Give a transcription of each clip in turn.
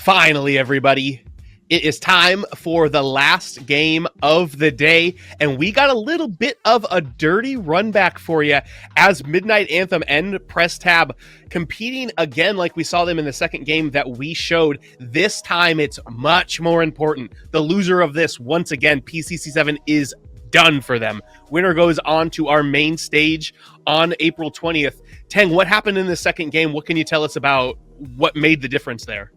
Finally, everybody, it is time for the last game of the day, and we got a little bit of a dirty run back for you as Midnight Anthem and Press Tab competing again like we saw them in the second game that we showed. This time, it's much more important. The loser of this, once again, PCC7 is done for them. Winner goes on to our main stage on April 20th. Teng, what happened in the second game? What can you tell us about what made the difference there?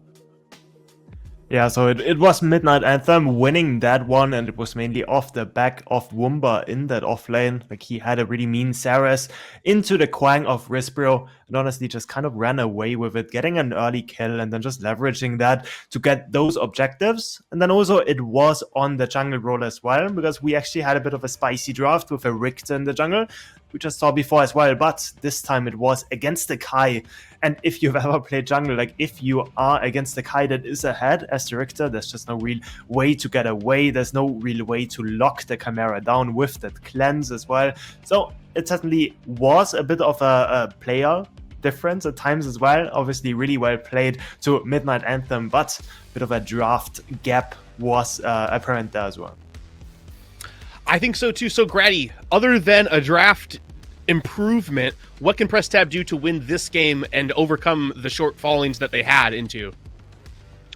Yeah, so it was Midnight Anthem winning that one, and it was mainly off the back of Wumba in that off lane. Like, he had a really mean Saras into the Quang of Risbro, and honestly just kind of ran away with it, getting an early kill and then just leveraging that to get those objectives. And then also it was on the jungle role as well, because we actually had a bit of a spicy draft with a Richter in the jungle, we just saw before as well, but this time it was against the Kai. And if you've ever played jungle, like if you are against the Kai that is ahead as the Richter, there's just no real way to get away. There's no real way to lock the Chimera down with that cleanse as well. So it certainly was a bit of a player difference at times as well. Obviously really well played to Midnight Anthem, but a bit of a draft gap was apparent there as well. I think so too. So Grady, other than a draft improvement, what can Press Tab do to win this game and overcome the short fallings that they had into?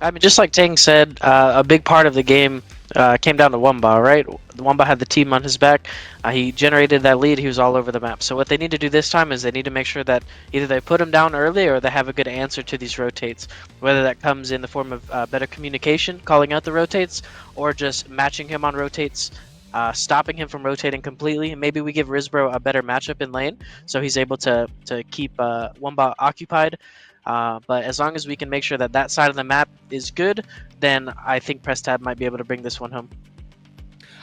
I mean, just like Teng said, a big part of the game came down to Wumba, right? Wumba had the team on his back. He generated that lead. He was all over the map. So what they need to do this time is they need to make sure that either they put him down early or they have a good answer to these rotates, whether that comes in the form of better communication, calling out the rotates, or just matching him on rotates, stopping him from rotating completely. Maybe we give Risbro a better matchup in lane, so he's able to keep Wumba occupied. But as long as we can make sure that that side of the map is good, then I think Press Tab might be able to bring this one home.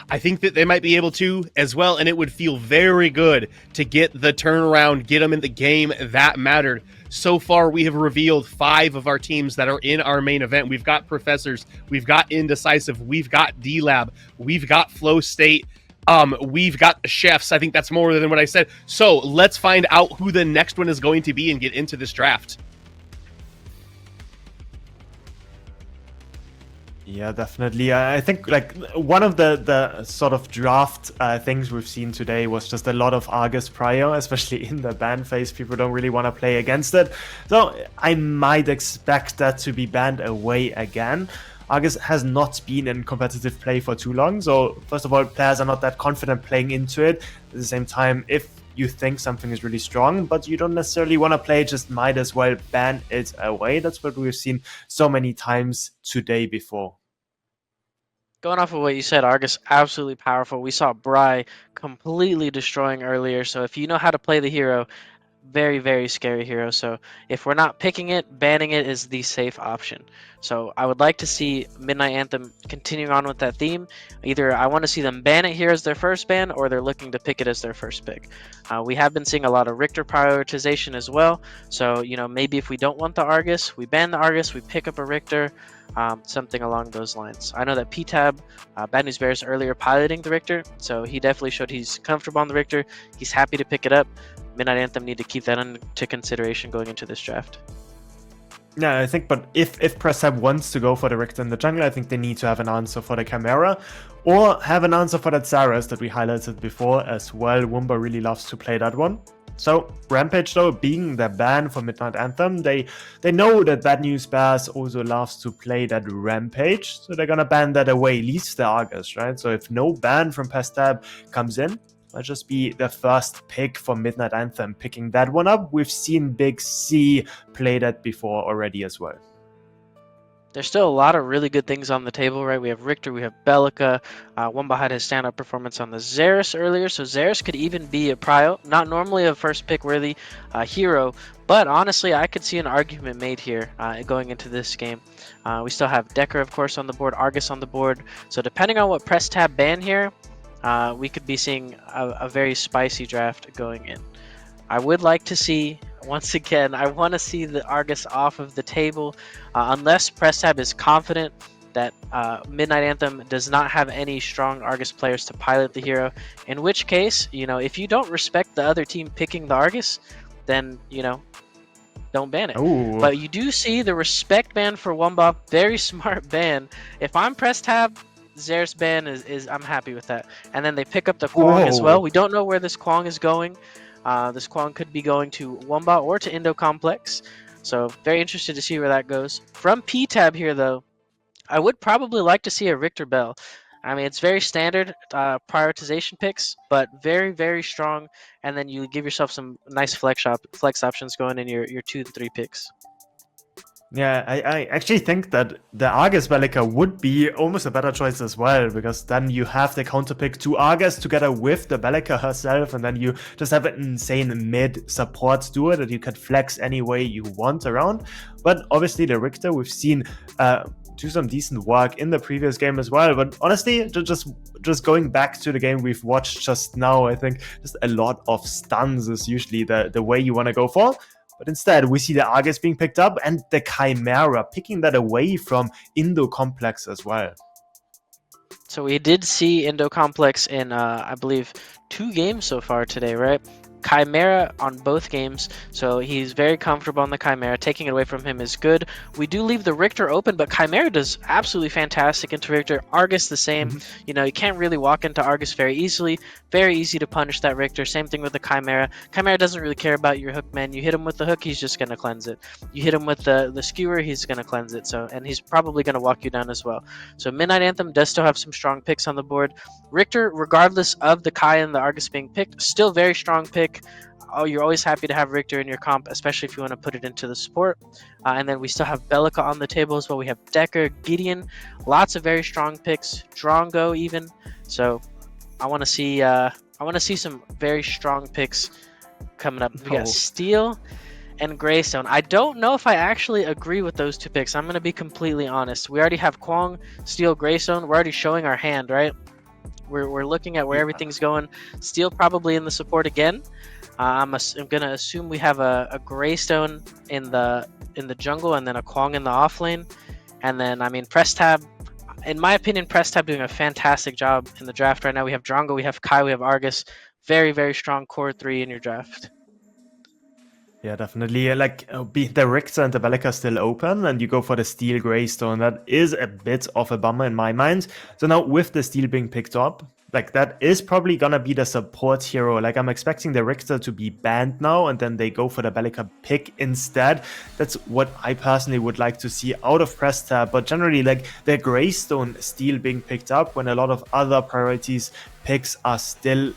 I think that they might be able to as well, and it would feel very good to get the turnaround, get them in the game that mattered. So far, we have revealed 5 of our teams that are in our main event. We've got Professors, we've got Indecisive, we've got D-Lab, we've got Flow State, we've got the Chefs. I think that's more than what I said. So let's find out who the next one is going to be and get into this draft. Yeah, definitely. I think like one of the sort of draft things we've seen today was just a lot of Argus prior, especially in the ban phase. People don't really want to play against it. So I might expect that to be banned away again. Argus has not been in competitive play for too long. So first of all, players are not that confident playing into it. At the same time, if you think something is really strong, but you don't necessarily want to play, just might as well ban it away. That's what we've seen so many times today before. Going off of what you said, Argus, absolutely powerful. We saw Bry completely destroying earlier, so if you know how to play the hero, very, very scary hero. So if we're not picking it, banning it is the safe option. So I would like to see Midnight Anthem continuing on with that theme. Either I want to see them ban it here as their first ban, or they're looking to pick it as their first pick. We have been seeing a lot of Richter prioritization as well. So, you know, maybe if we don't want the Argus, we ban the Argus, we pick up a Richter, something along those lines. I know that PTAB, Bad News Bears, earlier piloting the Richter, so he definitely showed he's comfortable on the Richter. He's happy to pick it up. Midnight Anthem need to keep that into consideration going into this draft. Yeah, I think, but if Press Tab wants to go for the Richter in the jungle, I think they need to have an answer for the Chimera, or have an answer for that Saras that we highlighted before as well. Wumba really loves to play that one. So Rampage, though, being the ban for Midnight Anthem, they know that Bad News Bears also loves to play that Rampage, so they're gonna ban that away, at least the Argus, right? So if no ban from Press Tab comes in, might just be the first pick for Midnight Anthem, picking that one up. We've seen Big C play that before already as well. There's still a lot of really good things on the table, right? We have Richter, we have Bellica. Wumba had his stand-up performance on the Xeris earlier, so Xeris could even be a prio. Not normally a first pick worthy hero, but honestly, I could see an argument made here going into this game. We still have Decker, of course, on the board, Argus on the board. So depending on what Press Tab ban here, we could be seeing a very spicy draft going in. I would like to see, once again, I want to see the Argus off of the table, unless Press Tab is confident that Midnight Anthem does not have any strong Argus players to pilot the hero, in which case, you know, if you don't respect the other team picking the Argus, then, you know, don't ban it. Oh, But you do see the respect ban for Wumba, very smart ban. If I'm press tab, Zer's ban is I'm happy with that. And then they pick up the Kwong as well. whoa. We don't know where this Kwong is going. This Kwong could be going to Wumba or to Indo Complex. So very interested to see where that goes. From PTAB here though, I would probably like to see a Richter Bell. I mean, it's very standard prioritization picks, but very, very strong. And then you give yourself some nice flex options going in your 2 and 3 picks. Yeah, I actually think that the Argus Bellica would be almost a better choice as well, because then you have the counter pick to Argus together with the Bellica herself, and then you just have an insane mid support duo that you can flex any way you want around. But obviously the Richter we've seen do some decent work in the previous game as well. But honestly, just going back to the game we've watched just now, I think just a lot of stuns is usually the way you want to go for. But instead, we see the Argus being picked up and the Chimera picking that away from Indo Complex as well. So we did see Indo Complex in, I believe, 2 games so far today, right? Chimera on both games, so he's very comfortable on the Chimera. Taking it away from him is good. We do leave the Richter open, but Chimera does absolutely fantastic into Richter. Argus the same. You know, you can't really walk into Argus very easily. Very easy to punish that Richter. Same thing with the Chimera. Chimera doesn't really care about your hook, man. You hit him with the hook, he's just going to cleanse it. You hit him with the skewer, he's going to cleanse it. So, and he's probably going to walk you down as well. So Midnight Anthem does still have some strong picks on the board. Richter, regardless of the Kai and the Argus being picked, still very strong pick. Oh, you're always happy to have Richter in your comp, especially if you want to put it into the support. And then we still have Bellica on the table as well. We have Decker, Gideon, lots of very strong picks, Drongo even. So I want to see some very strong picks coming up. We got Steel and Greystone. I don't know if I actually agree with those 2 picks. I'm going to be completely honest. We already have Kwong, Steel, Greystone. We're already showing our hand, right? We're looking at where everything's going. Steel probably in the support again. I'm gonna assume we have a Greystone in the jungle and then a Kwong in the off lane, and then I mean Press Tab. In my opinion, Press Tab doing a fantastic job in the draft right now. We have Drongo, we have Kai, we have Argus. Very, very strong core 3 in your draft. Yeah, definitely. Like, the Richter and the Bellica still open, and you go for the Steel Greystone. That is a bit of a bummer in my mind. So now with the Steel being picked up, like, that is probably gonna be the support hero. Like, I'm expecting the Richter to be banned now, and then they go for the Bellica pick instead. That's what I personally would like to see out of Press Tab. But generally, like, the Greystone Steel being picked up when a lot of other priorities picks are still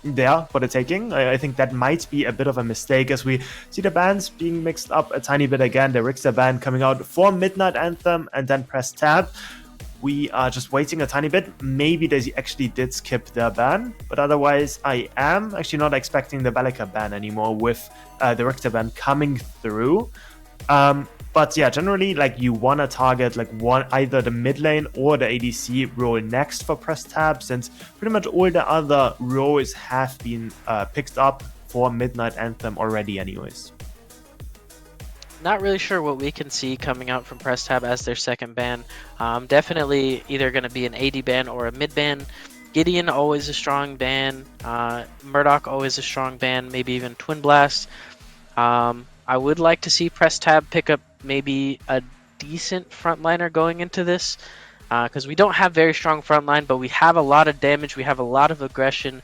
there for the taking. I think that might be a bit of a mistake as we see the bans being mixed up a tiny bit again. The Richter ban coming out for Midnight Anthem and then Press Tab. We are just waiting a tiny bit. Maybe they actually did skip their ban, but otherwise I am actually not expecting the Bellica ban anymore with the Richter ban coming through. But yeah, generally, like, you want to target like either the mid lane or the ADC role next for Press Tab, since pretty much all the other roles have been picked up for Midnight Anthem already anyways. Not really sure what we can see coming out from Press Tab as their second ban. Definitely either going to be an AD ban or a mid ban. Gideon, always a strong ban. Murdoch, always a strong ban. Maybe even Twin Blast. I would like to see Press Tab pick up maybe a decent frontliner going into this, because we don't have very strong frontline, but we have a lot of damage, we have a lot of aggression,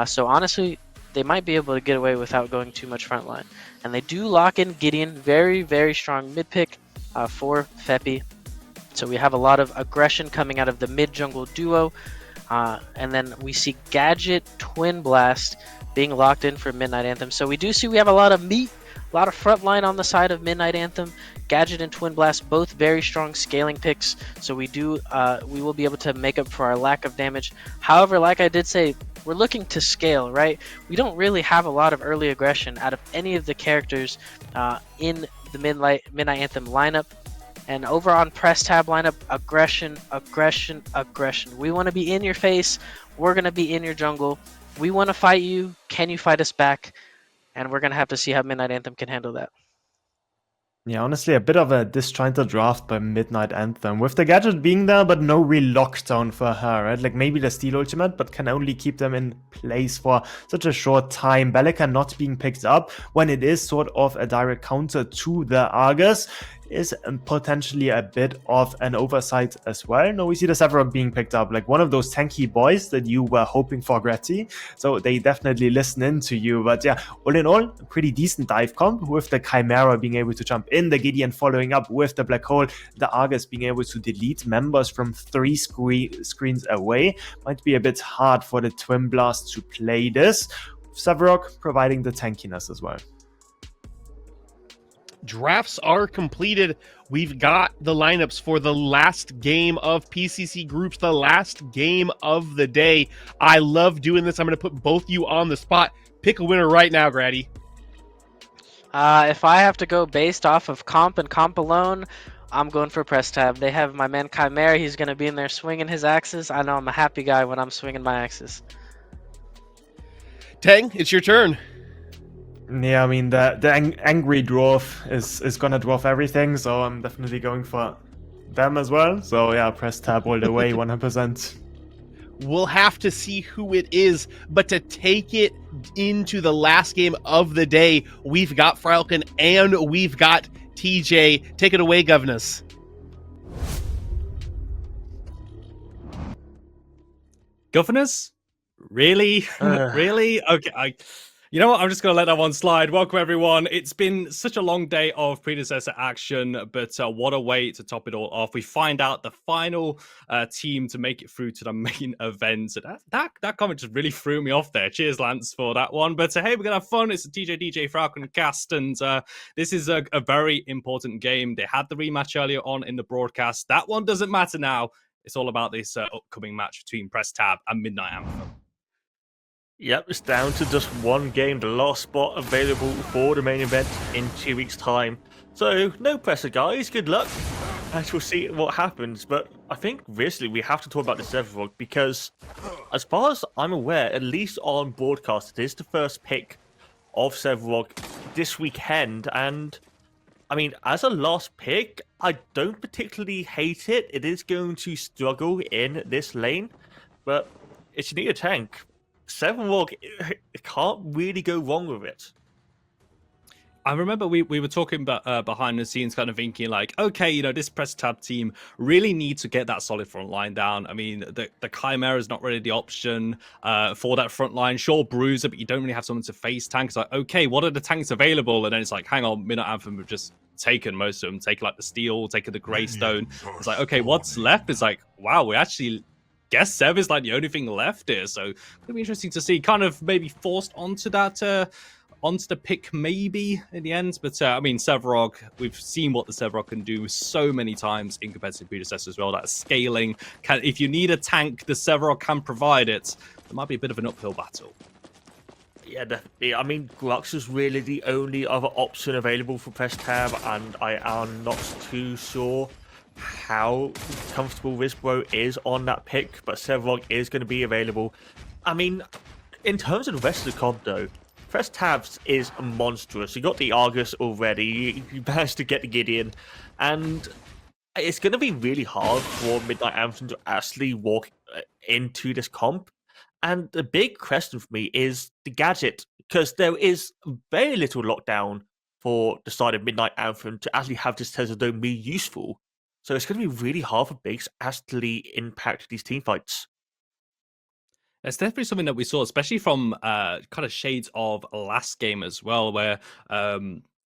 so honestly they might be able to get away without going too much frontline. And they do lock in Gideon, very, very strong mid pick for Feppy, so we have a lot of aggression coming out of the mid jungle duo. And then we see Gadget, Twin Blast being locked in for Midnight Anthem, so we do see we have a lot of meat, a lot of frontline on the side of Midnight Anthem. Gadget and Twin Blast, both very strong scaling picks, so we will be able to make up for our lack of damage. However, like I did say, we're looking to scale, right? We don't really have a lot of early aggression out of any of the characters in the Midnight Anthem lineup. And over on Press Tab lineup, aggression, aggression, aggression. We want to be in your face. We're going to be in your jungle. We want to fight you. Can you fight us back? And we're going to have to see how Midnight Anthem can handle that. Yeah, honestly, a bit of a disjointed draft by Midnight Anthem, with the gadget being there, but no real lockdown for her, right? Like maybe the Steel Ultimate, but can only keep them in place for such a short time. Bellica not being picked up when it is sort of a direct counter to the Argus is potentially a bit of an oversight as well. No, we see the Severog being picked up, like one of those tanky boys that you were hoping for, Gretty. So they definitely listen in to you. But yeah, all in all, a pretty decent dive comp with the Chimera being able to jump in, the Gideon following up with the Black Hole, the Argus being able to delete members from 3 screens away. Might be a bit hard for the Twin Blast to play this. Severog providing the tankiness as well. Drafts are completed. We've got the lineups for the last game of PCC groups, the last game of the day. I love doing this. I'm going to put both you on the spot. Pick a winner right now, Grady. If I have to go based off of comp and comp alone, I'm going for Press Tab. They have my man Chimera. He's going to be in there swinging his axes. I know I'm a happy guy when I'm swinging my axes. Tang, it's your turn. Yeah, I mean, the angry dwarf is gonna dwarf everything, so I'm definitely going for them as well. So yeah, press tab all the way, 100%. We'll have to see who it is, but to take it into the last game of the day, we've got Falcon and we've got TJ. Take it away, Governess. Governors? Really? Really? Okay, you know what? I'm just going to let that one slide. Welcome, everyone. It's been such a long day of predecessor action, but what a way to top it all off. We find out the final team to make it through to the main event. That comment just really threw me off there. Cheers, Lance, for that one. But hey, we're going to have fun. It's the DJ Falcon cast, and this is a very important game. They had the rematch earlier on in the broadcast. That one doesn't matter now. It's all about this upcoming match between Press Tab and Midnight Anthem. Yep, it's down to just one game, the last spot available for the main event in 2 weeks' time. So, no pressure, guys. Good luck. And we'll see what happens. But I think, really, we have to talk about the Severog because, as far as I'm aware, at least on broadcast, it is the first pick of Severog this weekend. And, I mean, as a last pick, I don't particularly hate it. It is going to struggle in this lane, but it's you need a tank. Severog can't really go wrong with it. I remember we were talking about behind the scenes, kind of thinking like, okay, you know, this Press Tab team really needs to get that solid front line down. I mean, the Chimera is not really the option for that front line. Sure, Bruiser, but you don't really have someone to face tank. It's like, okay, what are the tanks available? And then it's like, hang on, Midnight Anthem have just taken most of them, taken like the Steel, taken the Greystone. It's like, okay, what's left? It's like, wow, we actually guess Sev is like the only thing left here, so it'll be interesting to see. Kind of maybe forced onto that, onto the pick maybe in the end. But I mean, Severog, we've seen what the Severog can do so many times in competitive predecessor as well. That scaling, if you need a tank, the Severog can provide it. It might be a bit of an uphill battle. Yeah, definitely. I mean, Grux is really the only other option available for Press Tab, and I am not too sure how comfortable Risbro is on that pick, but Severog is going to be available. I mean, in terms of the rest of the comp, though, Press Tabs is monstrous. You got the Argus already, you managed to get the Gideon, and it's going to be really hard for Midnight Anthem to actually walk into this comp. And the big question for me is the gadget, because there is very little lockdown for the side of Midnight Anthem to actually have this Tesla Dome be useful. So it's going to be really hard for Biggs to actually impact these team fights. It's definitely something that we saw, especially from kind of shades of last game as well, where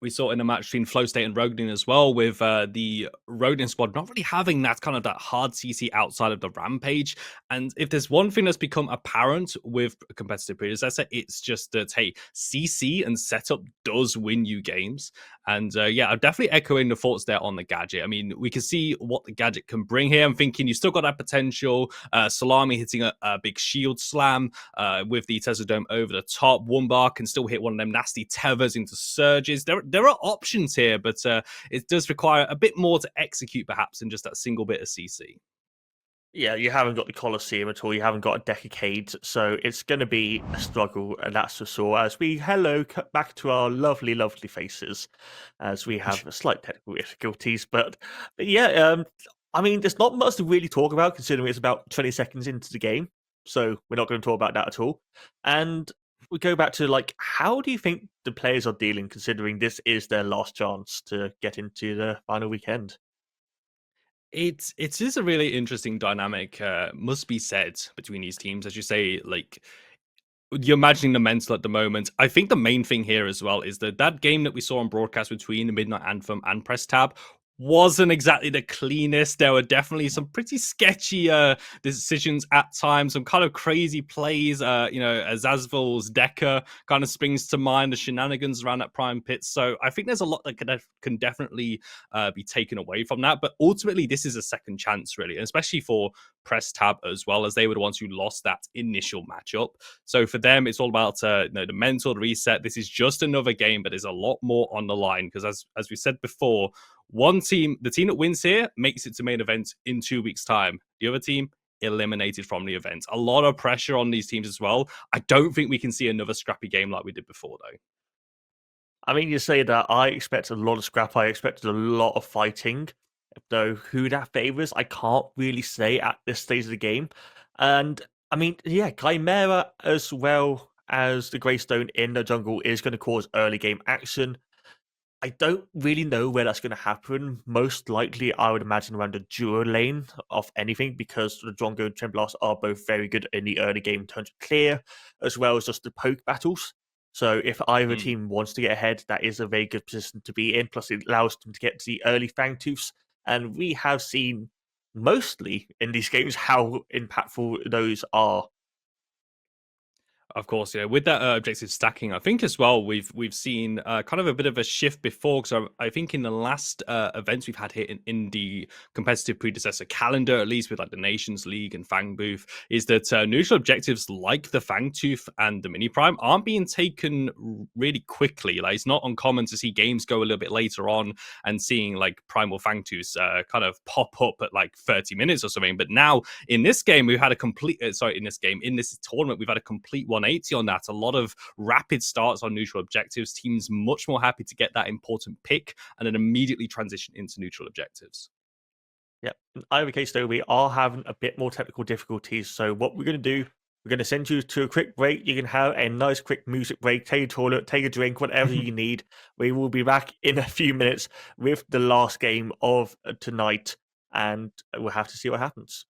we saw in a match between Flow State and Rognin as well, with the Rognin squad not really having that kind of that hard CC outside of the Rampage. And if there's one thing that's become apparent with a competitive predecessor, it's just that, hey, CC and setup does win you games. And yeah, I'm definitely echoing the thoughts there on the gadget. I mean, we can see what the gadget can bring here. I'm thinking you still got that potential. Salami hitting a big shield slam with the Tesla Dome over the top. Wumbar can still hit one of them nasty tethers into surges. There are options here, but it does require a bit more to execute perhaps than just that single bit of CC. Yeah, you haven't got the Colosseum at all. You haven't got a decade, so it's going to be a struggle, and that's for sure. As we cut back to our lovely, lovely faces, as we have slight technical difficulties. But yeah, I mean, there's not much to really talk about considering it's about 20 seconds into the game, so we're not going to talk about that at all. And we go back to like, how do you think the players are dealing, considering this is their last chance to get into the final weekend? It is a really interesting dynamic, must be said, between these teams. As you say, like you're imagining the mental at the moment. I think the main thing here as well is that game that we saw on broadcast between the Midnight Anthem and Press Tab wasn't exactly the cleanest. There were definitely some pretty sketchy decisions at times, some kind of crazy plays. Azazvil's Decker kind of springs to mind, the shenanigans around that Prime Pit. So I think there's a lot that can definitely be taken away from that. But ultimately, this is a second chance, really, and especially for Press Tab as well, as they were the ones who lost that initial matchup. So for them, it's all about the mental reset. This is just another game, but there's a lot more on the line because, as we said before, one team, the team that wins here, makes it to main event in 2 weeks' time. The other team eliminated from the event. A lot of pressure on these teams as well. I don't think we can see another scrappy game like we did before, though. I mean, you say that I expected a lot of scrap. I expected a lot of fighting. Though who that favors, I can't really say at this stage of the game. And I mean, yeah, Chimera as well as the Greystone in the jungle is going to cause early game action. I don't really know where that's going to happen. Most likely, I would imagine around the duo lane of anything, because the Drongo and Tremblas are both very good in the early game in terms of clear, as well as just the poke battles. So if either team wants to get ahead, that is a very good position to be in. Plus, it allows them to get to the early Fangtooths. And we have seen mostly in these games how impactful those are. Of course, yeah. With that objective stacking, I think as well we've seen kind of a bit of a shift before. Because I think in the last events we've had here in the competitive predecessor calendar, at least with like the Nations League and Fang Booth, is that neutral objectives like the Fangtooth and the Mini Prime aren't being taken really quickly. Like it's not uncommon to see games go a little bit later on and seeing like Primal Fangtooths kind of pop up at like 30 minutes or something. But now in this game, we've had a complete in this tournament, we've had a complete 180 on that. A lot of rapid starts on neutral objectives. Teams much more happy to get that important pick and then immediately transition into neutral objectives. Yeah, in either case, though, we are having a bit more technical difficulties. So what we're going to do, we're going to send you to a quick break. You can have a nice quick music break, take a toilet, take a drink, whatever you need. We will be back in a few minutes with the last game of tonight, and we'll have to see what happens.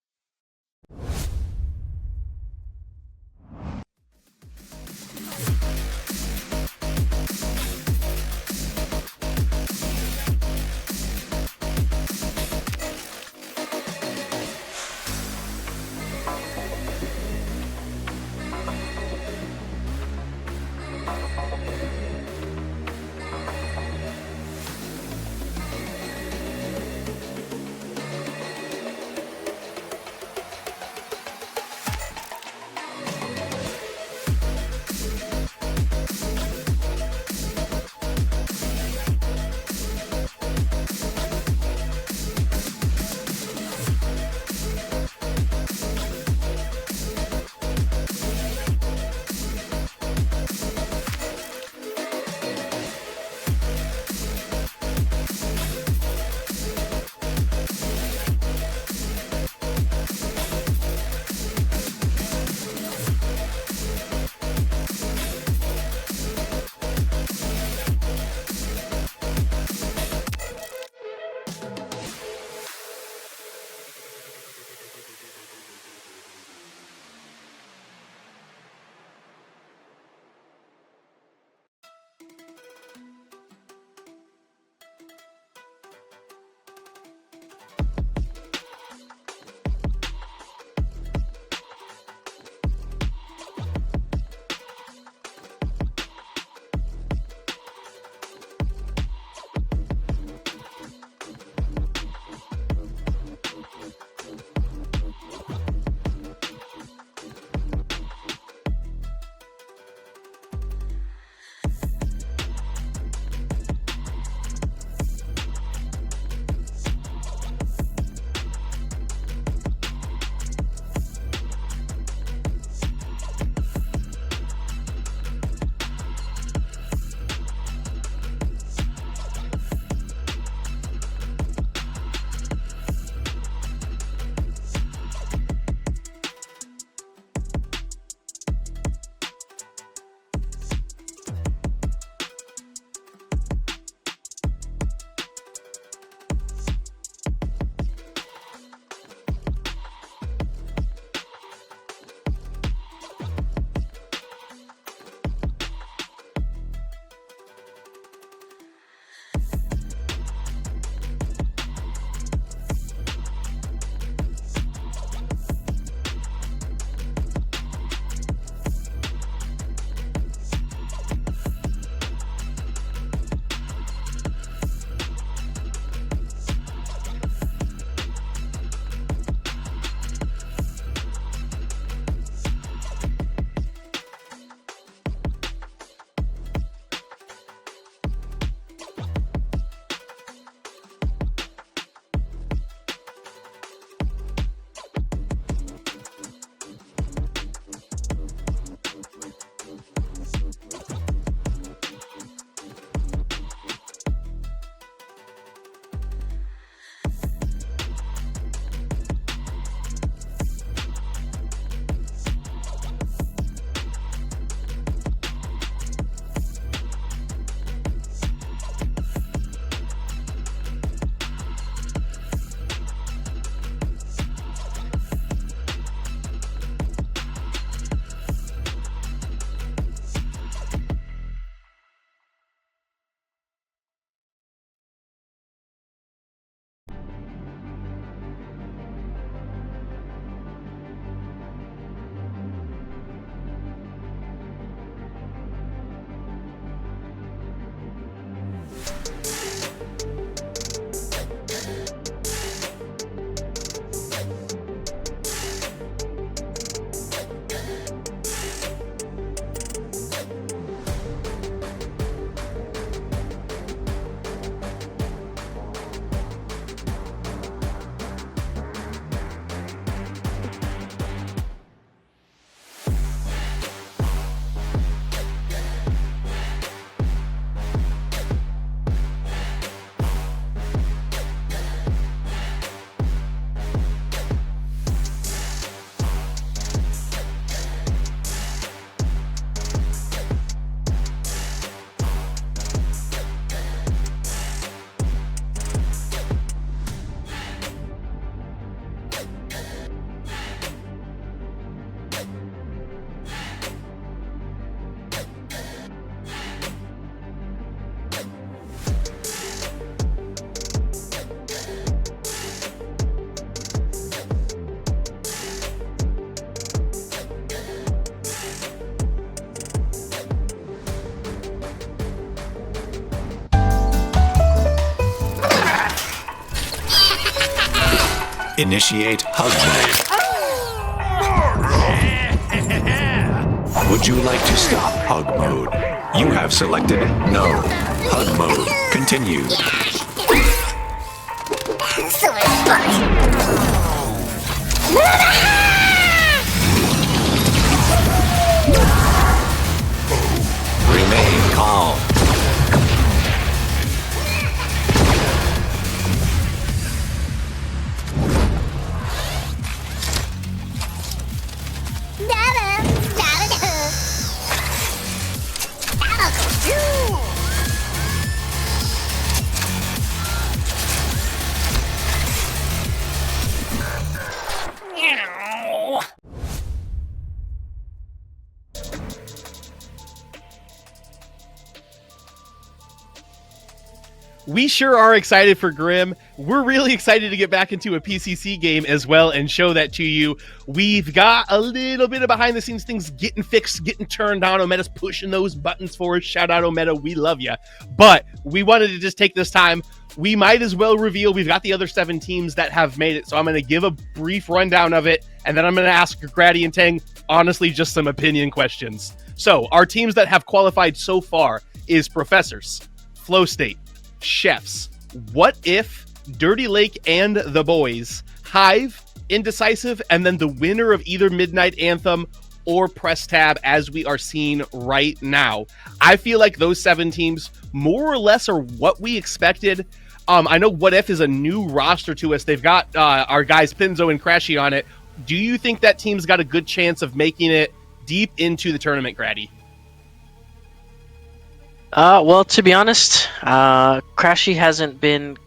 Initiate hug mode. Would you like to stop hug mode? You have selected no. Hug mode. Continue. Remain calm. We sure are excited for Grim. We're really excited to get back into a PCC game as well and show that to you. We've got a little bit of behind the scenes things getting fixed, getting turned on. Ometa's pushing those buttons for us. Shout out Ometa, we love you. But we wanted to just take this time. We might as well reveal we've got the other 7 teams that have made it. So I'm going to give a brief rundown of it. And then I'm going to ask Grady and Tang, honestly, just some opinion questions. So our teams that have qualified so far is Professors, Flow State, Chefs, What If, Dirty Lake and the Boys, Hive, Indecisive, and then the winner of either Midnight Anthem or Press Tab, as we are seeing right now. I feel like those 7 teams more or less are what we expected. I know What If is a new roster to us. They've got our guys Pinzo and Crashy on it. Do you think that team's got a good chance of making it deep into the tournament, Grady? Well, to be honest, Crashy hasn't been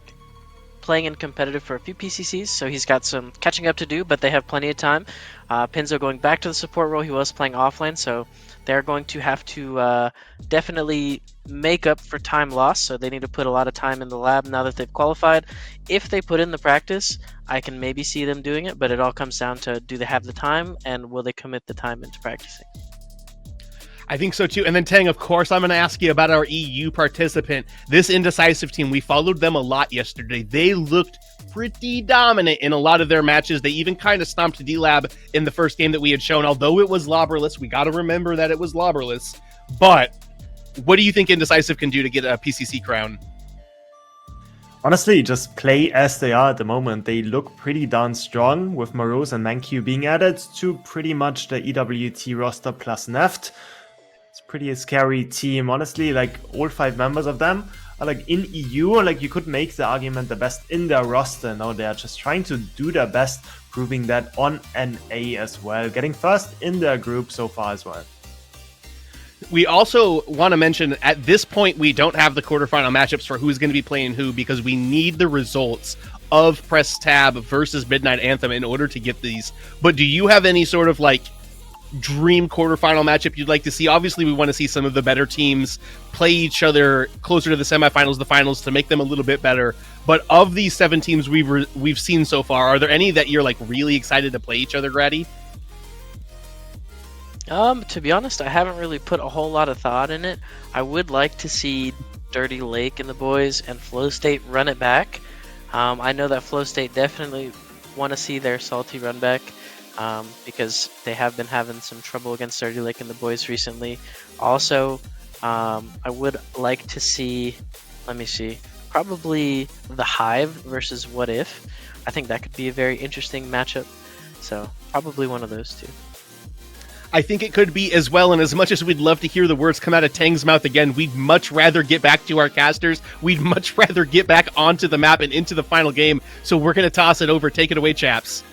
playing in competitive for a few PCCs, so he's got some catching up to do, but they have plenty of time. Pinzo going back to the support role, he was playing offlane, so they're going to have to definitely make up for time lost, so they need to put a lot of time in the lab now that they've qualified. If they put in the practice, I can maybe see them doing it, but it all comes down to, do they have the time, and will they commit the time into practicing? I think so too. And then Tang, of course, I'm going to ask you about our EU participant. This Indecisive team, we followed them a lot yesterday. They looked pretty dominant in a lot of their matches. They even kind of stomped D-Lab in the first game that we had shown, although it was Loberless. We got to remember that it was Loberless. But what do you think Indecisive can do to get a PCC crown? Honestly, just play as they are at the moment. They look pretty darn strong, with Morose and Manq being added to pretty much the EWT roster plus Neft. It's pretty a scary team. Honestly, like all 5 members of them are like in EU, like you could make the argument the best in their roster. Now they're just trying to do their best, proving that on NA as well. Getting first in their group so far as well. We also want to mention, at this point, we don't have the quarterfinal matchups for who's going to be playing who, because we need the results of Press Tab versus Midnight Anthem in order to get these. But do you have any sort of like dream quarterfinal matchup you'd like to see? Obviously, we want to see some of the better teams play each other closer to the semifinals, the finals, to make them a little bit better. But of these 7 teams we've seen so far, are there any that you're like really excited to play each other, Grady? To be honest, I haven't really put a whole lot of thought in it. I would like to see Dirty Lake and the boys and Flow State run it back. I know that Flow State definitely want to see their Salty run back. Because they have been having some trouble against Dirty Lake and the boys recently. Also, I would like to see, probably the Hive versus What If. I think that could be a very interesting matchup. So probably one of those 2. I think it could be as well, and as much as we'd love to hear the words come out of Tang's mouth again, we'd much rather get back to our casters. We'd much rather get back onto the map and into the final game. So we're going to toss it over. Take it away, chaps.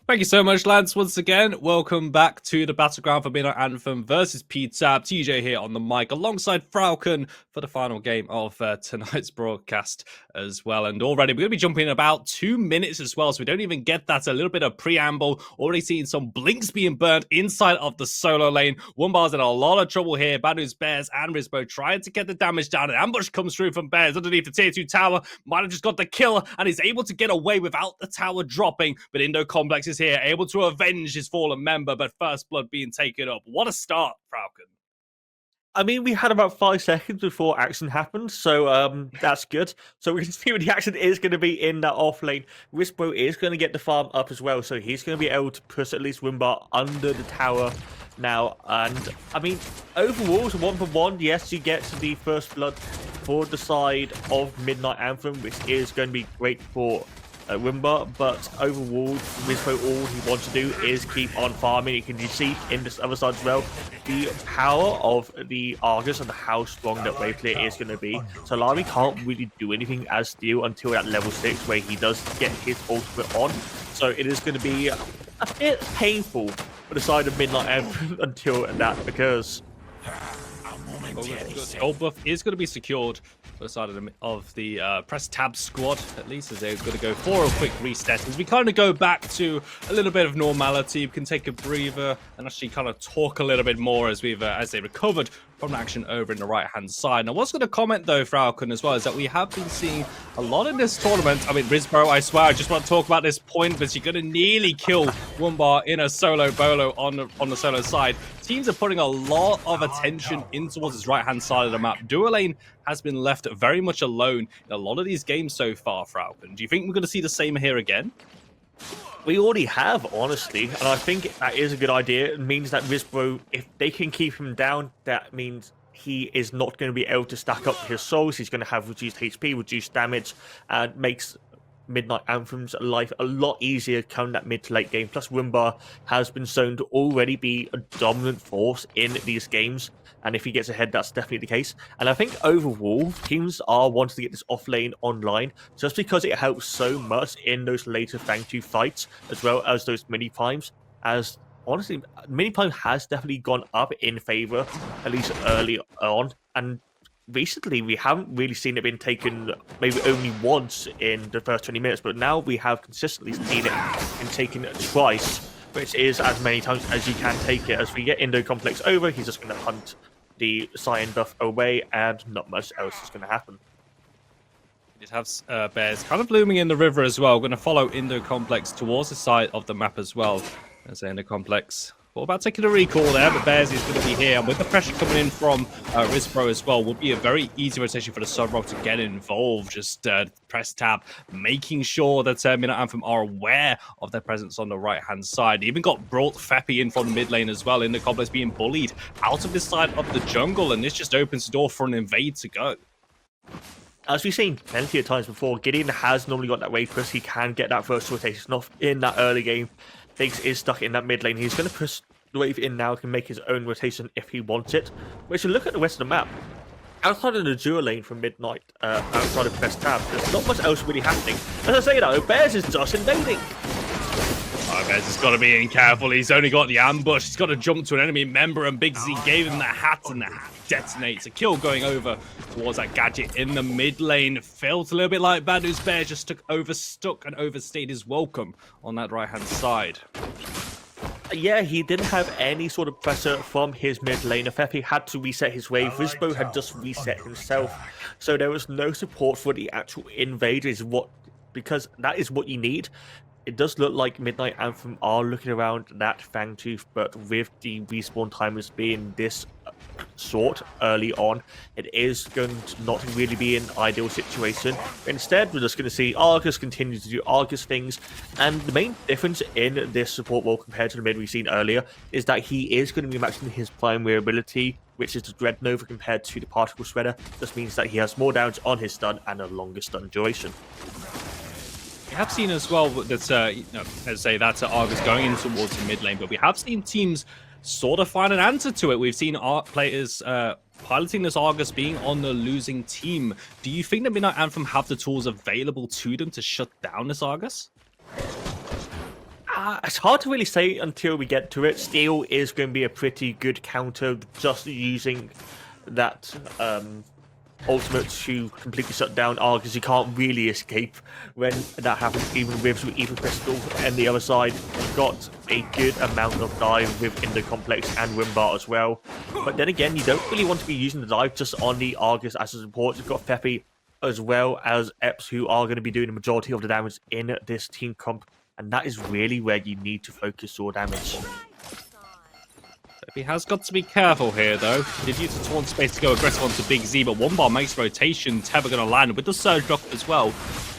Thank you so much, lads. Once again, welcome back to the Battleground for Midnight Anthem versus PTAB. TJ here on the mic alongside Falcon for the final game of tonight's broadcast as well. And already we're going to be jumping in about 2 minutes as well, so we don't even get that. A little bit of preamble. Already seeing some blinks being burned inside of the solo lane. Wumbar's in a lot of trouble here. Bad News Bears and Risbo trying to get the damage down. An ambush comes through from Bears underneath the tier 2 tower. Might have just got the kill and is able to get away without the tower dropping. But Indo Complex is here, able to avenge his fallen member, but first blood being taken up. What a start, Falcon. I mean, we had about 5 seconds before action happened, so that's good. So we can see what the action is going to be in that off lane. Wispo is going to get the farm up as well, so he's going to be able to push at least Wimbar under the tower now. And, I mean, overall, it's a 1-for-1. Yes, you get the first blood for the side of Midnight Anthem, which is going to be great for Wimbar, but overall, Wispo, all he wants to do is keep on farming. You can see in this other side as well the power of the Argus and how strong that wave clear is going to be. So Lari can't really do anything as Steel until at level 6, where he does get his ultimate on. So it is going to be a bit painful for the side of Midnight Anthem until that occurs. Gold buff is going to be secured for the side of the press tab squad, at least, as they're going to go for a quick reset. As we kind of go back to a little bit of normality, we can take a breather and actually kind of talk a little bit more as as they recovered from action over in the right-hand side. Now, what's going to comment, though, Falcon, as well, is that we have been seeing a lot in this tournament. I mean, Rizbro, I swear, I just want to talk about this point, but you're going to nearly kill Wumbar in a solo bolo on the solo side. Teams are putting a lot of attention in towards his right-hand side of the map. Duelane has been left very much alone in a lot of these games so far, Falcon. Do you think we're going to see the same here again? We already have, honestly, and I think that is a good idea. It means that Rizbro, if they can keep him down, that means he is not going to be able to stack up his souls. He's going to have reduced HP, reduced damage, and makes Midnight Anthem's life a lot easier come that mid to late game. Plus, Wimbar has been shown to already be a dominant force in these games, and if he gets ahead, that's definitely the case. And I think overall, teams are wanting to get this off lane online just because it helps so much in those later Fang 2 fights, as well as those mini primes. As honestly, mini prime has definitely gone up in favor, at least early on, and recently we haven't really seen it being taken maybe only once in the first 20 minutes, but now we have consistently seen it being taken twice, which is as many times as you can take it. As we get Indo Complex over, he's just going to hunt the Cyan buff away, and not much else is going to happen. We have Bears kind of looming in the river as well. We're going to follow Indo Complex towards the side of the map as well. There's Indo Complex. What about taking a recall there, but Bears is going to be here. And with the pressure coming in from Rizpro as well, would be a very easy rotation for the Sunrock to get involved. Just press tab, making sure that Midnight Anthem are aware of their presence on the right-hand side. They even got brought Feppy in from the mid lane as well, in the complex being bullied out of this side of the jungle, and this just opens the door for an invade to go. As we've seen plenty of times before, Gideon has normally got that wave push. He can get that first rotation off in that early game. Diggs is stuck in that mid lane. He's going to push the wave in now, can make his own rotation if he wants it. But if you look at the rest of the map, outside of the dual lane from Midnight, outside of Press Tab, there's not much else really happening. As I say though, Bears is just invading. Bears has got to be in careful. He's only got the ambush. He's got to jump to an enemy member, and Big Z gave him the hat, and the hat detonates. A kill going over towards that gadget in the mid lane. Felt a little bit like Bad News Bear just overstuck and overstayed his welcome on that right-hand side. Yeah, he didn't have any sort of pressure from his mid lane. Feppy had to reset his wave. Rizbo had just reset himself. So there was no support for the actual invaders, because that is what you need. It does look like Midnight Anthem are looking around that Fangtooth, but with the respawn timers being this short early on, it is going to not really be an ideal situation. Instead, we're just going to see Argus continue to do Argus things, and the main difference in this support role compared to the mid we've seen earlier is that he is going to be maxing his primary ability, which is the Dread Nova compared to the Particle Shredder. This means that he has more damage on his stun and a longer stun duration. We have seen as well that, as say that Argus going in towards the mid lane, but we have seen teams sort of find an answer to it. We've seen players piloting this Argus being on the losing team. Do you think that Midnight Anthem have the tools available to them to shut down this Argus? It's hard to really say until we get to it. Steel is going to be a pretty good counter, just using that ultimate to completely shut down Argus. You can't really escape when that happens, even with Evil Crystal. And the other side, you've got a good amount of dive with Indo Complex and Wimbar as well. But then again, you don't really want to be using the dive just on the Argus as a support. You've got Feppy as well as Eps, who are going to be doing the majority of the damage in this team comp. And that is really where you need to focus your damage. He has got to be careful here, though. He did use the taunt space to go aggressive onto Big Z, but one bar makes rotation. Tether going to land with the surge drop as well.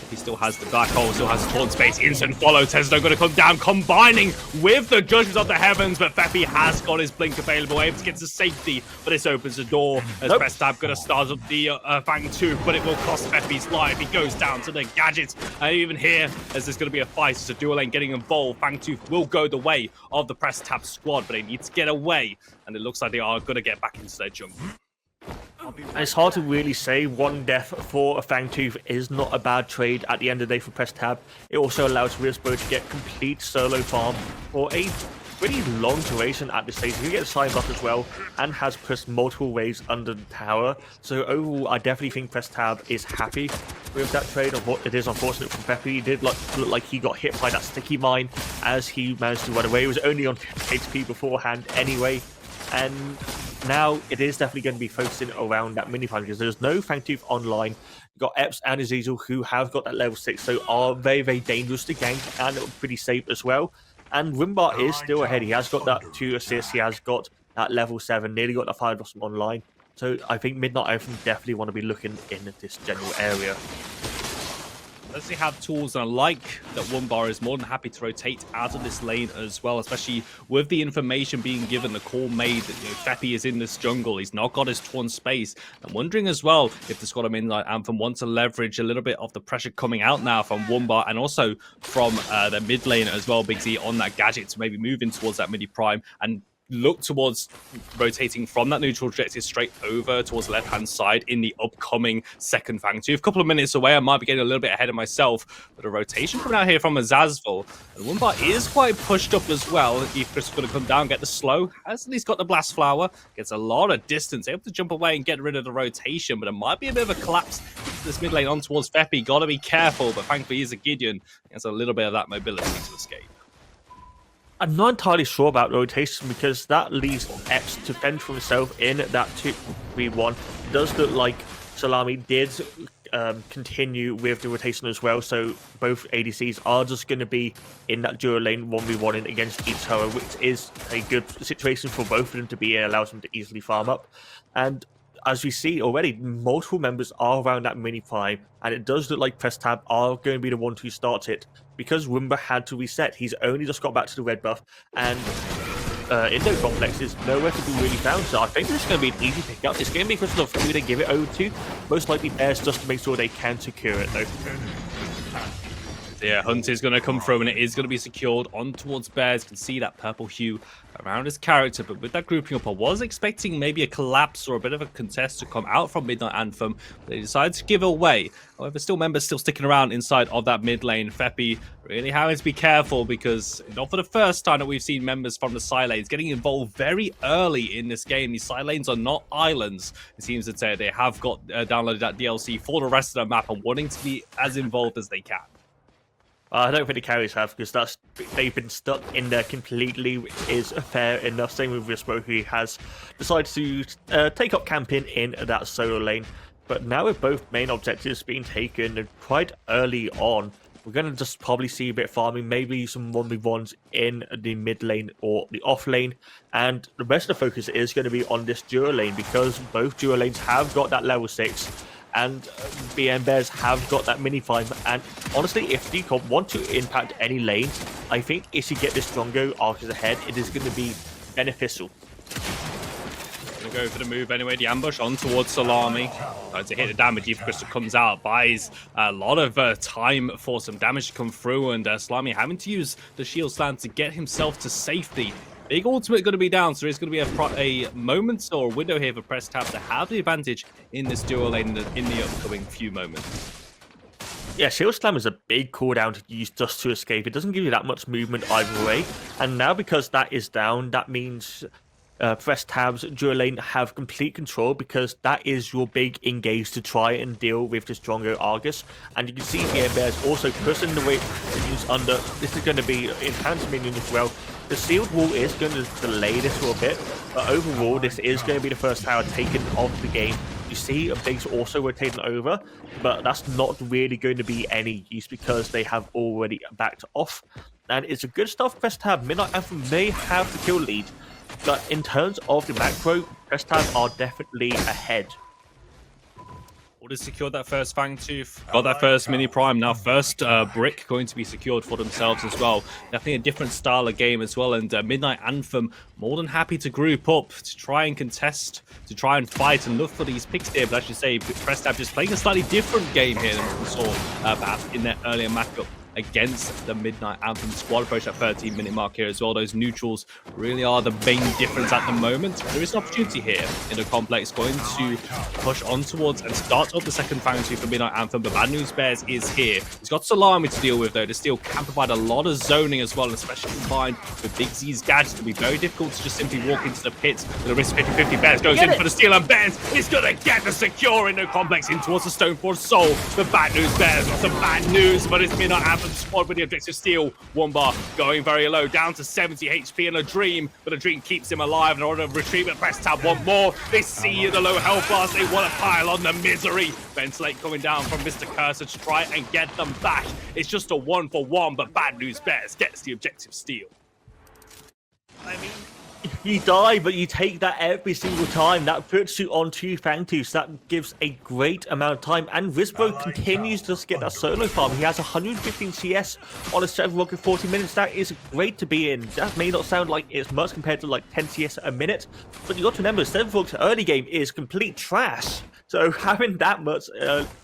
He still has the Black Hole, still has the taunt space. Instant follow. Tesno going to come down, combining with the Judgments of the Heavens, but Feppy has got his blink available, able to get to safety, but this opens the door as Press Tab going to start up the Fang Tooth, but it will cost Feppy's life. He goes down to the gadgets, and even here, as there's going to be a fight, it's a dual lane getting involved. Fang Tooth will go the way of the Press Tab squad, but they need to get away, and it looks like they are going to get back into their jungle. It's hard to really say. One death for a Fangtooth is not a bad trade at the end of the day for Press Tab. It also allows Risbo to get complete solo farm for a pretty long duration at this stage. He gets side buff as well and has pressed multiple waves under the tower. So overall, I definitely think Press Tab is happy with that trade. It is unfortunate for Peppy. He did look like he got hit by that sticky mine as he managed to run away. It was only on HP beforehand anyway. And now it is definitely going to be focusing around that mini fight because there's no Fangtooth online. You've got Epps and Azizel who have got that level 6, so are very, very dangerous to gank and pretty safe as well. And Rimbar is still ahead. He has got that 2 assists. He has got that level 7, nearly got the 5 blossom online. So I think Midnight Anthem definitely want to be looking in this general area. Does he have tools? And I like that one bar is more than happy to rotate out of this lane as well, especially with the information being given, the call made that Feppy is in this jungle. He's not got his torn space. I'm wondering as well if the squad of Midnight Anthem want to leverage a little bit of the pressure coming out now from one bar and also from the mid lane as well, Big Z, on that gadget to maybe move in towards that midi prime and look towards rotating from that neutral objective straight over towards the left-hand side in the upcoming second Fang Tooth. A couple of minutes away, I might be getting a little bit ahead of myself, but a rotation coming out here from Azazvel. And one bar is quite pushed up as well. If Chris is going to come down, get the slow, has at least got the Blast Flower, gets a lot of distance, able to jump away and get rid of the rotation, but it might be a bit of a collapse this mid lane on towards Feppy. Got to be careful, but thankfully he's a Gideon. He has a little bit of that mobility to escape. I'm not entirely sure about rotation because that leaves Epps to fend for himself in that 2v1. It does look like Salami did continue with the rotation as well, so both ADCs are just going to be in that dual lane 1v1 against each other, which is a good situation for both of them to be. It allows them to easily farm up. And as we see already, multiple members are around that mini prime, and it does look like Press Tab are going to be the one to start it because Rumba had to reset. He's only just got back to the red buff, and Indo Complex is nowhere to be really found. So I think this is going to be an easy pick up. It's going to be a question of who they give it over to. Most likely Bears, just to make sure they can secure it though. Yeah, Hunt is going to come through and it is going to be secured on towards Bears. You can see that purple hue around his character, but with that grouping up, I was expecting maybe a collapse or a bit of a contest to come out from Midnight Anthem, but they decided to give away. However, still members still sticking around inside of that mid lane. Feppy really having to be careful because not for the first time that we've seen members from the side lanes getting involved very early in this game. These side lanes are not islands. It seems that they have got downloaded that DLC for the rest of the map and wanting to be as involved as they can. I don't think the carries have, because they've been stuck in there completely, which is fair enough. Same with Rispo, who has decided to take up camping in that solo lane. But now with both main objectives being taken quite early on, we're going to just probably see a bit of farming, maybe some 1v1s in the mid lane or the off lane. And the rest of the focus is going to be on this dual lane, because both dual lanes have got that level 6. And BM Bears have got that mini fight. And honestly, if Decomp want to impact any lane, I think if you get this Drongo archers ahead, it is going to be beneficial. Gonna go for the move anyway. The ambush on towards Salami. Tries to hit the damage. Eve Crystal comes out, buys a lot of time for some damage to come through, and Salami having to use the shield slam to get himself to safety. Big ultimate going to be down, so there's going to be a moment or a window here for Press Tab to have the advantage in this dual lane in the upcoming few moments. Yeah, Shield Slam is a big cooldown to use just to escape. It doesn't give you that much movement either way. And now because that is down, that means Press Tab's dual lane have complete control, because that is your big engage to try and deal with this Drongo Argus. And you can see here Bears also pushing the weight minions under. This is going to be enhanced minion as well. The sealed wall is going to delay this for a bit, but overall this is going to be the first tower taken of the game. You see Biggs also rotating over, but that's not really going to be any use because they have already backed off. And it's a good stuff Press Tab. Midnight Anthem may have the kill lead, But in terms of the macro, PressTab are definitely ahead. Would have secured that first Fangtooth. Got that first mini prime. Now first brick going to be secured for themselves as well. Definitely a different style of game as well. And Midnight Anthem more than happy to group up to try and contest, to try and fight and look for these picks here. But as you say, PressTab just playing a slightly different game here than what we saw perhaps in their earlier matchup against the Midnight Anthem squad. Approach that 13-minute mark here as well. Those neutrals really are the main difference at the moment. There is an opportunity here in the complex, going to push on towards and start up the second Fangtooth for Midnight Anthem, but Bad News Bears is here. He's got Salami to deal with though. The Steel can provide a lot of zoning as well, and especially combined with Big Z's gadgets, it'll be very difficult to just simply walk into the pits with a risk 50-50. Bears goes in for the Steel, and Bears is going to get the secure in the complex in towards the Stoneforge Soul. The Bad News Bears got some bad news, but it's Midnight Anthem squad with the objective Steel. Wumba going very low, down to 70 HP and a Dream, but a Dream keeps him alive in order to retreat, but PressTab want more. They see the low health bars, they want to pile on the misery. Ventilate coming down from Mr. Cursor to try and get them back. It's just a 1-for-1, but Bad News Bears gets the objective Steel. I mean, you die, but you take that every single time. That puts you on 2 Fangtooths. That gives a great amount of time. And Risbro continues to get that solo farm. He has 115 CS on a 7 rocket 40 minutes. That is great to be in. That may not sound like it's much compared to like 10 CS a minute, but you got to remember, 7 rocket early game is complete trash. So having that much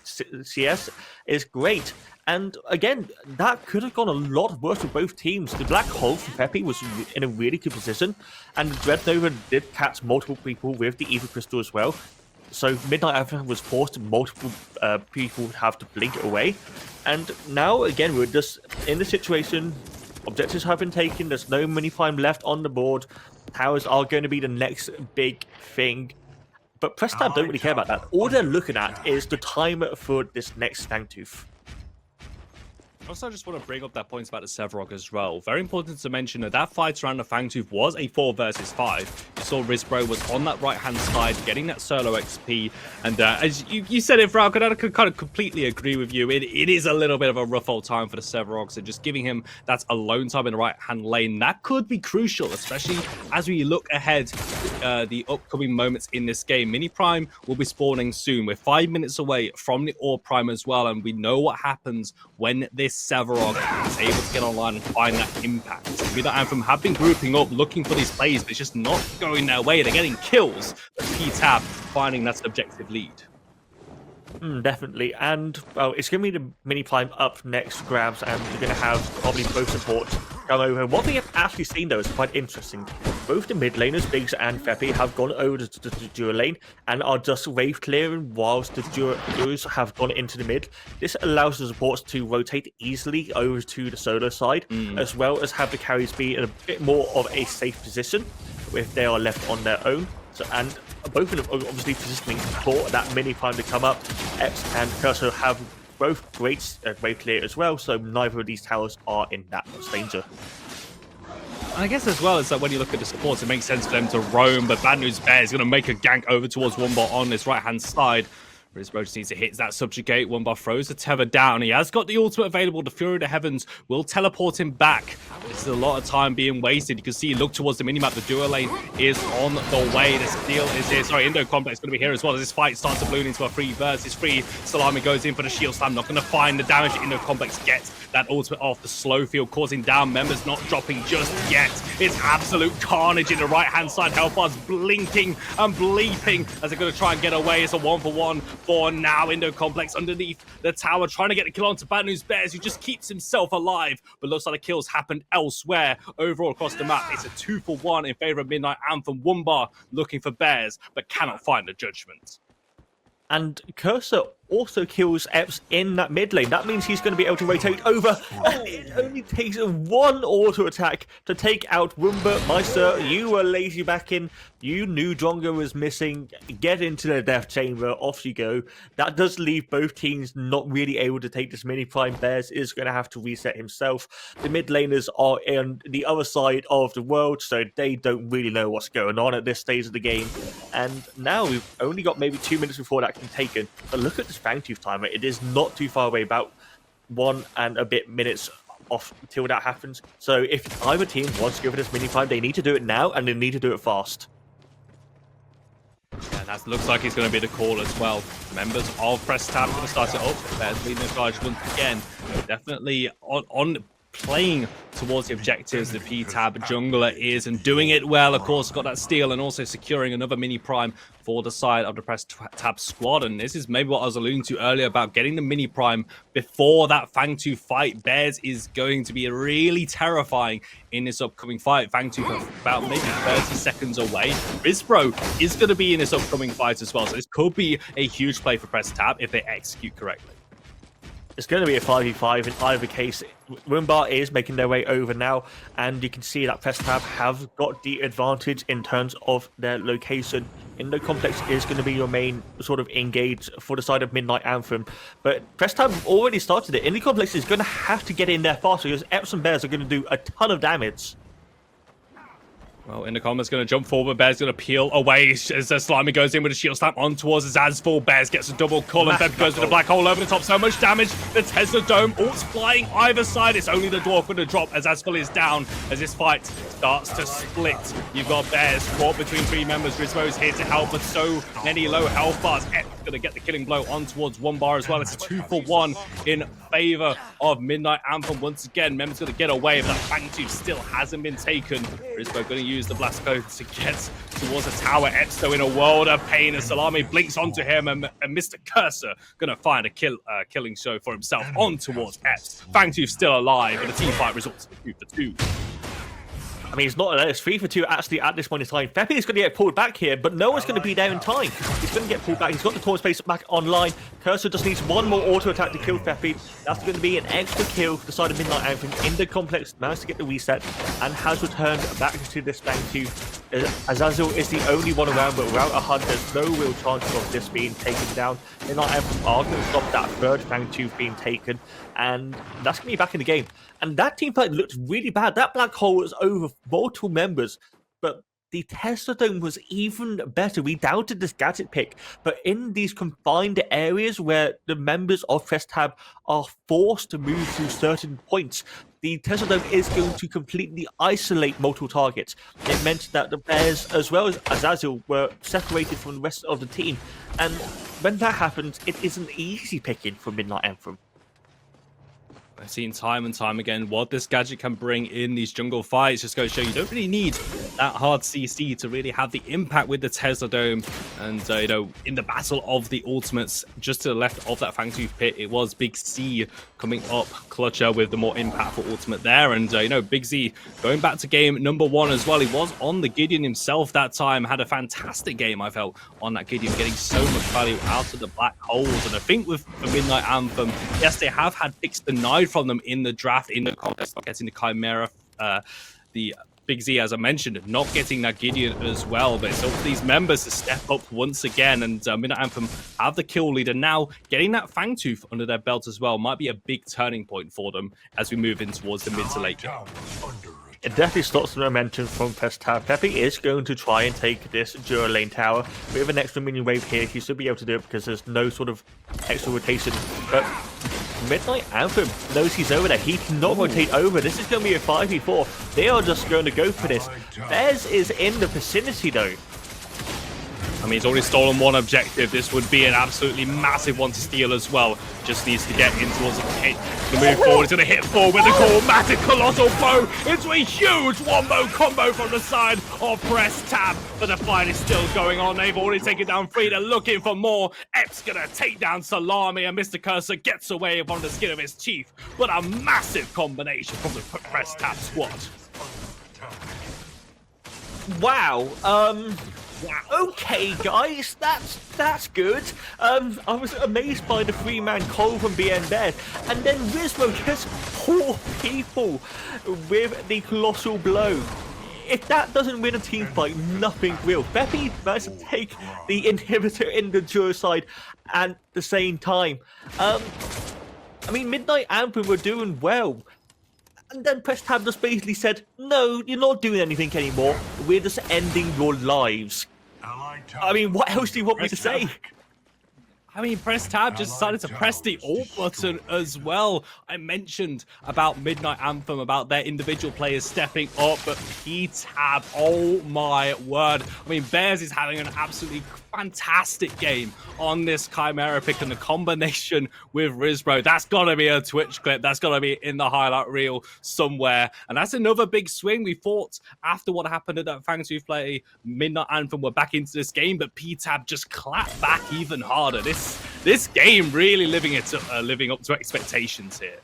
CS is great. And again, that could have gone a lot worse for both teams. The Black Hole from Peppy was in a really good position, and Dread Nova did catch multiple people with the Evil Crystal as well. So Midnight Anthem was forced to multiple people have to blink away. And now, again, we're just in the situation. Objectives have been taken. There's no mini prime left on the board. Towers are going to be the next big thing. But PressTab don't really care about that. All they're looking at is the timer for this next Fangtooth. Also, I just want to bring up that point about the Sevarog as well. Very important to mention that that fight around the Fangtooth was a 4 versus 5. You saw Risbro was on that right-hand side, getting that solo XP. And as you said it, Frauke, I could kind of completely agree with you. It is a little bit of a rough old time for the Sevarogs, and just giving him that alone time in the right-hand lane, that could be crucial, especially as we look ahead the upcoming moments in this game. Mini Prime will be spawning soon. We're 5 minutes away from the Orb Prime as well, and we know what happens when this Sevarog is able to get online and find that impact. Midnight Anthem have been grouping up, looking for these plays, but it's just not going their way. They're getting kills, but PTAB finding that objective lead. Definitely, and well, it's going to be the mini prime up next, Grabs, and you're going to have probably both supports come over. What we have actually seen though is quite interesting. Both the mid laners, Biggs and Feppy, have gone over to the duo lane and are just wave clearing whilst the duos have gone into the mid. This allows the supports to rotate easily over to the solo side, as well as have the carries be in a bit more of a safe position if they are left on their own. So, and both of them are obviously positioning for that mini prime to come up. Epps and Cursor have both great wave clear as well, so neither of these towers are in that much danger. And I guess as well is that when you look at the supports, it makes sense for them to roam, but Bad News Bear is going to make a gank over towards Wumba on this right-hand side. Risbro just needs to hit that subjugate. Wumba throws the tether down. He has got the ultimate available. The Fury of the Heavens will teleport him back. This is a lot of time being wasted. You can see, look towards the minimap. The duo lane is on the way. The Steel is here. Sorry, Indo Complex is going to be here as well as this fight starts to balloon into a 3 versus 3. Salami goes in for the shield slam. Not going to find the damage. Indo Complex gets that ultimate off the slow field, causing down members, not dropping just yet. It's absolute carnage in the right-hand side. Health bars blinking and bleeping as they're going to try and get away. It's a 1-for-1 for now. Indo Complex underneath the tower, trying to get the kill onto Bad News Bears, who just keeps himself alive. But looks like the kills happened elsewhere. Overall across the map, it's a 2-for-1 in favor of Midnight Anthem. Wumba looking for Bears, but cannot find the judgment. And Cursor also kills Epps in that mid lane. That means he's going to be able to rotate over. And it only takes 1 auto attack to take out Wumba. Meister, you were lazy back in. You knew Drongo was missing. Get into the death chamber. Off you go. That does leave both teams not really able to take this mini prime. Bears is going to have to reset himself. The mid laners are on the other side of the world, so they don't really know what's going on at this stage of the game. And now we've only got maybe 2 minutes before that can be taken. But look at this Fangtooth timer. It is not too far away, about 1 and a bit minutes off till that happens. So if either team wants to go for this mini prime, they need to do it now, and they need to do it fast. And that looks like it's going to be the call as well. Members of Press Tab going to start it up. There's leading the charge once again. Definitely on playing towards the objectives the PTAB jungler is, and doing it well. Of course, got that steal and also securing another mini prime for the side of the Press Tab squad. And this is maybe what I was alluding to earlier about getting the mini prime before that Fangtooth fight. Bears is going to be really terrifying in this upcoming fight. Fangtooth about maybe 30 seconds away. Risbro is going to be in this upcoming fight as well, so this could be a huge play for Press Tab if they execute correctly. It's going to be a 5v5 in either case. Wimbar is making their way over now, and you can see that Press Tab have got the advantage in terms of their location. Indo Complex is going to be your main sort of engage for the side of Midnight Anthem, but Press Tab already started it. Indo Complex is going to have to get in there faster because Epsom Bears are going to do a ton of damage. Well, Intercom's going to jump forward. Bears going to peel away as Slimy goes in with a shield stamp on towards Zazful. Bears gets a double call, and Feb goes with a black hole over the top. So much damage. The Tesla Dome, ults flying either side. It's only the dwarf going to drop as Zazful is down as this fight starts to split. You've got Bears caught between three members. Rizmo's here to help, but so many low health bars. Ep's going to get the killing blow on towards one bar as well. It's a 2-for-1 in favor of Midnight Anthem. Once again, Mem's going to get away, but that Fangtooth still hasn't been taken. Rizmo going to use the blast code to get towards the tower. Epsto in a world of pain as Salami blinks onto him, and Mr. Cursor going to find a killing show for himself on towards Eps. Fangtooth still alive, but the team fight results in 2-for-2. I mean, it's not it's 3-for-2 actually at this point in time. Feppy is going to get pulled back here, but no one's going to be there in time. He's going to get pulled back. He's got the torn space back online. Cursor just needs one more auto attack to kill Feppy. That's going to be an extra kill for the side of Midnight Anthem. In the complex, managed to get the reset and has returned back to this Fangtooth. Azazel is the only one around, but without a HUD, there's no real chance of this being taken down. Midnight Anthem are going to stop that third Fangtooth being taken, and that's going to be back in the game. And that team fight looked really bad. That black hole was over multiple members, but the Tesla Dome was even better. We doubted this gadget pick, but in these confined areas where the members of Press Tab are forced to move through certain points, the Tesla Dome is going to completely isolate multiple targets. It meant that the Bears, as well as Azazel, were separated from the rest of the team. And when that happens, it isn't easy picking for Midnight Anthem. I've seen time and time again what this gadget can bring in these jungle fights. Just goes to show you don't really need that hard CC to really have the impact with the Tesla Dome. And, you know, in the battle of the ultimates, just to the left of that Fangtooth pit, it was Big C coming up clutcher with the more impactful ultimate there. And, you know, Big Z going back to game number 1 as well. He was on the Gideon himself that time, had a fantastic game, I felt, on that Gideon, getting so much value out of the black holes. And I think with the Midnight Anthem, yes, they have had picks denied from them in the draft, in the contest, not getting the Chimera, the Big Z, as I mentioned, not getting that Gideon as well. But it's up to these members to step up once again, and Midnight Anthem have the kill leader now. Getting that Fangtooth under their belt as well might be a big turning point for them as we move in towards the mid to late game. It definitely stops the momentum from Press Tab. Pepe is going to try and take this Dura lane tower. With an extra minion wave here, he should be able to do it because there's no sort of extra rotation. But Midnight Anthem knows he's over there. He cannot rotate over. This is going to be a 5v4. They are just going to go for this. Bez is in the vicinity though. I mean, he's already stolen one objective. This would be an absolutely massive one to steal as well. Just needs to get in towards the pit to move forward. He's going to hit forward with a cool, massive, colossal blow into a huge wombo combo from the side of Press Tab. But the fight is still going on. They've already taken down 3. They're looking for more. Ep's going to take down Salami, and Mr. Cursor gets away on the skin of his teeth. But a massive combination from the Press Tab squad. Wow. Okay, guys, that's good. I was amazed by the 3-man call from BN Bears, and then Rizmo just 4 people with the colossal blow. If that doesn't win a team fight, nothing will. Beppy managed to take the inhibitor in the Dura side at the same time. I mean, Midnight Anthem were doing well. And then Press Tab just basically said, no, you're not doing anything anymore. We're just ending your lives. I mean, what else do you want me to say? I mean, Press Tab just decided to press the alt button as well. I mentioned about Midnight Anthem, about their individual players stepping up, but PTAB, oh my word. I mean, Bears is having an absolutely fantastic game on this Chimera pick, and the combination with Risbro, that's gotta be a Twitch clip, that's gotta be in the highlight reel somewhere, and that's another big swing. We thought after what happened at that Fangtooth play, Midnight Anthem were back into this game, but PTAB just clapped back even harder. This game really living up to expectations here.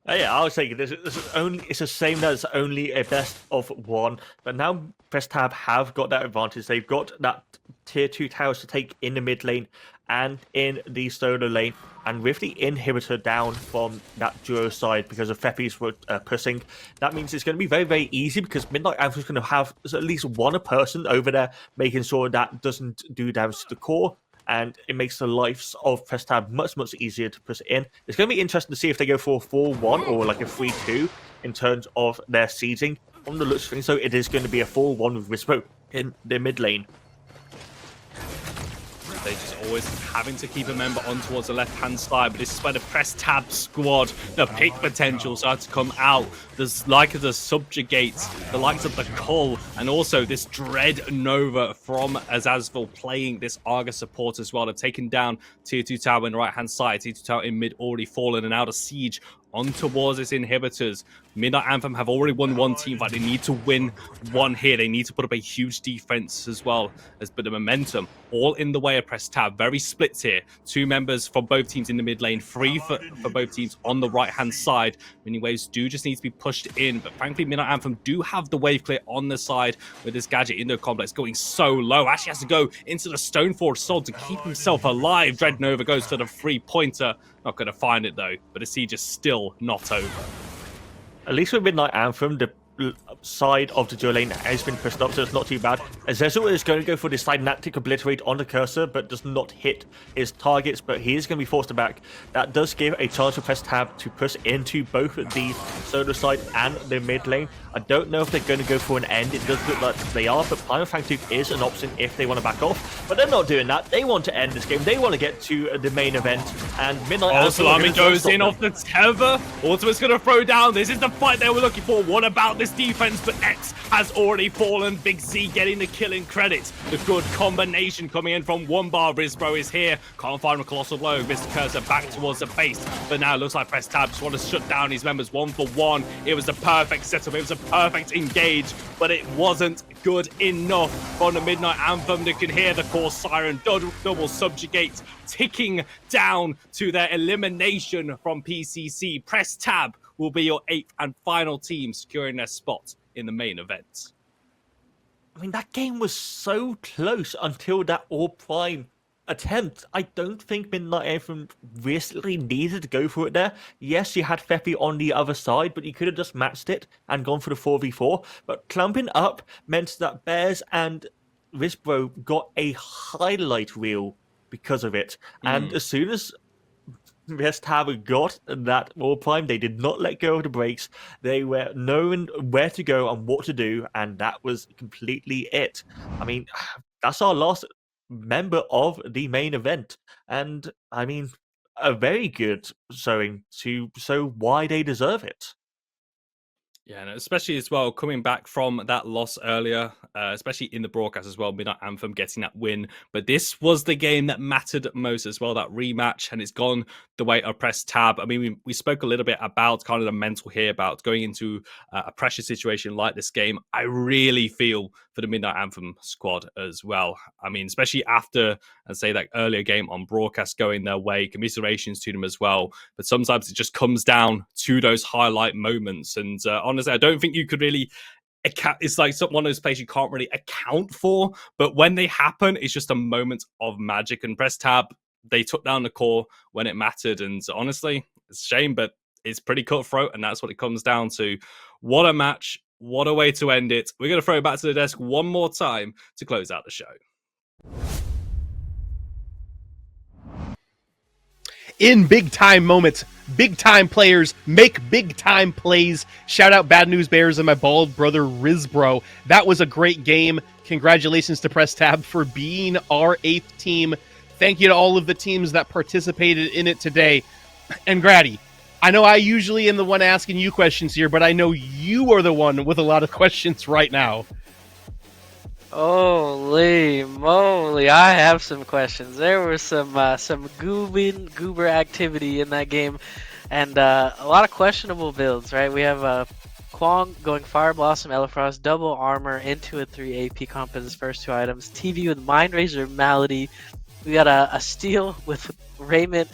Yeah, I was thinking it's the same that it's only a best of one, but now Press Tab have got that advantage. They've got that tier 2 towers to take in the mid lane and in the solo lane, and with the inhibitor down from that duo side because of Feppy's pushing, that means it's going to be very, very easy because Midnight Anthem is going to have at least one person over there making sure that doesn't do damage to the core, and it makes the lives of Press Tab much, much easier to push in. It's going to be interesting to see if they go for a 4-1 or like a 3-2 in terms of their sieging. On the looks of things, so it is going to be a 4-1 with Rispo in the mid lane. They just always having to keep a member on towards the left-hand side, but this is where the Press Tab squad, the pick potentials are to come out. There's like the Subjugate, the likes of the Cull, and also this Dread Nova from Azazville playing this Argus support as well. They've taken down Tier 2 tower in the right-hand side, Tier 2 tower in mid already fallen, and out of siege on towards its inhibitors. Midnight Anthem have already won one team fight. They need to win one here. They need to put up a huge defense as well as but the momentum all in the way of Press Tab. Very split here. 2 members from both teams in the mid lane, 3 for both teams on the right hand side. Mini waves do just need to be pushed in, but frankly Midnight Anthem do have the wave clear on the side with this Gadget Indo complex going so low. Actually has to go into the Stoneforge Sword to keep himself alive. Dread Nova goes for the 3-pointer. Not going to find it though, but the siege is still not over. At least with Midnight Anthem, the side of the duo lane has been pushed up, so it's not too bad. Azazel is going to go for the Synaptic Obliterate on the cursor, but does not hit his targets, but he is going to be forced back. That does give a chance for Press Tab to push into both the solo side and the mid lane. I don't know if they're going to go for an end. It does look like they are, but Primal Fangtooth is an option if they want to back off, but they're not doing that. They want to end this game. They want to get to the main event, and Midnight Anthem Salami goes in off the tether. Ultimate's going to throw down. This is the fight they were looking for. What about this defense? But X has already fallen. Big Z getting the killing credits. The good combination coming in from one bar. Risbro is here. Can't find a colossal blow. Mr. Cursor back towards the base. But now it looks like Press Tab just want to shut down his members 1-for-1. It was the perfect setup. It was a perfect engage, but it wasn't good enough from the Midnight Anthem. They can hear the core siren. Double Subjugate ticking down to their elimination from PCC. Press Tab will be your 8th and final team securing their spot in the main event. I mean, that game was so close until that All Prime attempt. I don't think Midnight Anthem really needed to go for it there. Yes, you had Feppy on the other side, but you could have just matched it and gone for the 4v4. But clumping up meant that Bears and Risbro got a highlight reel because of it. And as soon as Press Tab got that All Prime, they did not let go of the brakes. They were knowing where to go and what to do, and that was completely it. I mean, that's our last member of the main event, and I mean, a very good showing to show why they deserve it. Yeah, and especially as well, coming back from that loss earlier, especially in the broadcast as well, Midnight Anthem getting that win. But this was the game that mattered most as well, that rematch, and it's gone the way of Press Tab. I mean, we spoke a little bit about kind of the mental here, about going into a pressure situation like this game. I really feel for the Midnight Anthem squad as well. I mean, especially after, and say, that earlier game on broadcast going their way, commiserations to them as well. But sometimes it just comes down to those highlight moments. And honestly, I don't think you could really account. It's like one of those plays you can't really account for. But when they happen, it's just a moment of magic. And Press Tab, they took down the core when it mattered. And honestly, it's a shame, but it's pretty cutthroat. And that's what it comes down to. What a match. What a way to end it. We're going to throw it back to the desk one more time to close out the show. In big time moments, big time players make big time plays. Shout out Bad News Bears and my bald brother Risbro. That was a great game. Congratulations to Press Tab for being our 8th team Thank you to all of the teams that participated in it today. And Grady, I know I usually am the one asking you questions here, but I know you are the one with a lot of questions right now. Holy moly, I have some questions. There was some goober activity in that game, and a lot of questionable builds, right? We have Kwong going Fire Blossom, Elefrost, double armor into a 3 AP comp as his first 2 items. TV with Mind Razor, Malady. We got a Steel with Raiment,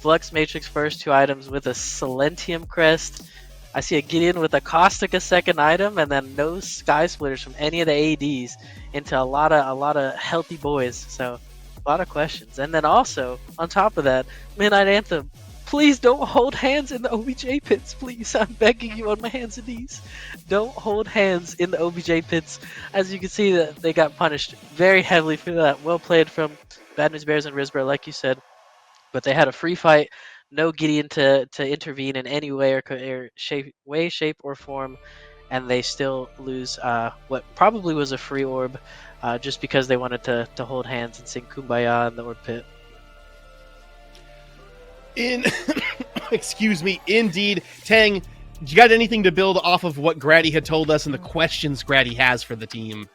Flux Matrix first 2 items with a Silentium Crest. I see a Gideon with a Caustic a second item, and then no Sky Splitters from any of the ADs into a lot of healthy boys. So a lot of questions. And then also on top of that, Midnight Anthem, please don't hold hands in the OBJ pits, please. I'm begging you on my hands and knees. Don't hold hands in the OBJ pits. As you can see, that they got punished very heavily for that. Well played from Bad News Bears and Risbro, like you said. But they had a free fight. No Gideon to intervene in any way or shape or form, and they still lose what probably was a free orb, just because they wanted to hold hands and sing Kumbaya in the orb pit. Excuse me, indeed. Tang, you got anything to build off of what Grady had told us and the questions Grady has for the team?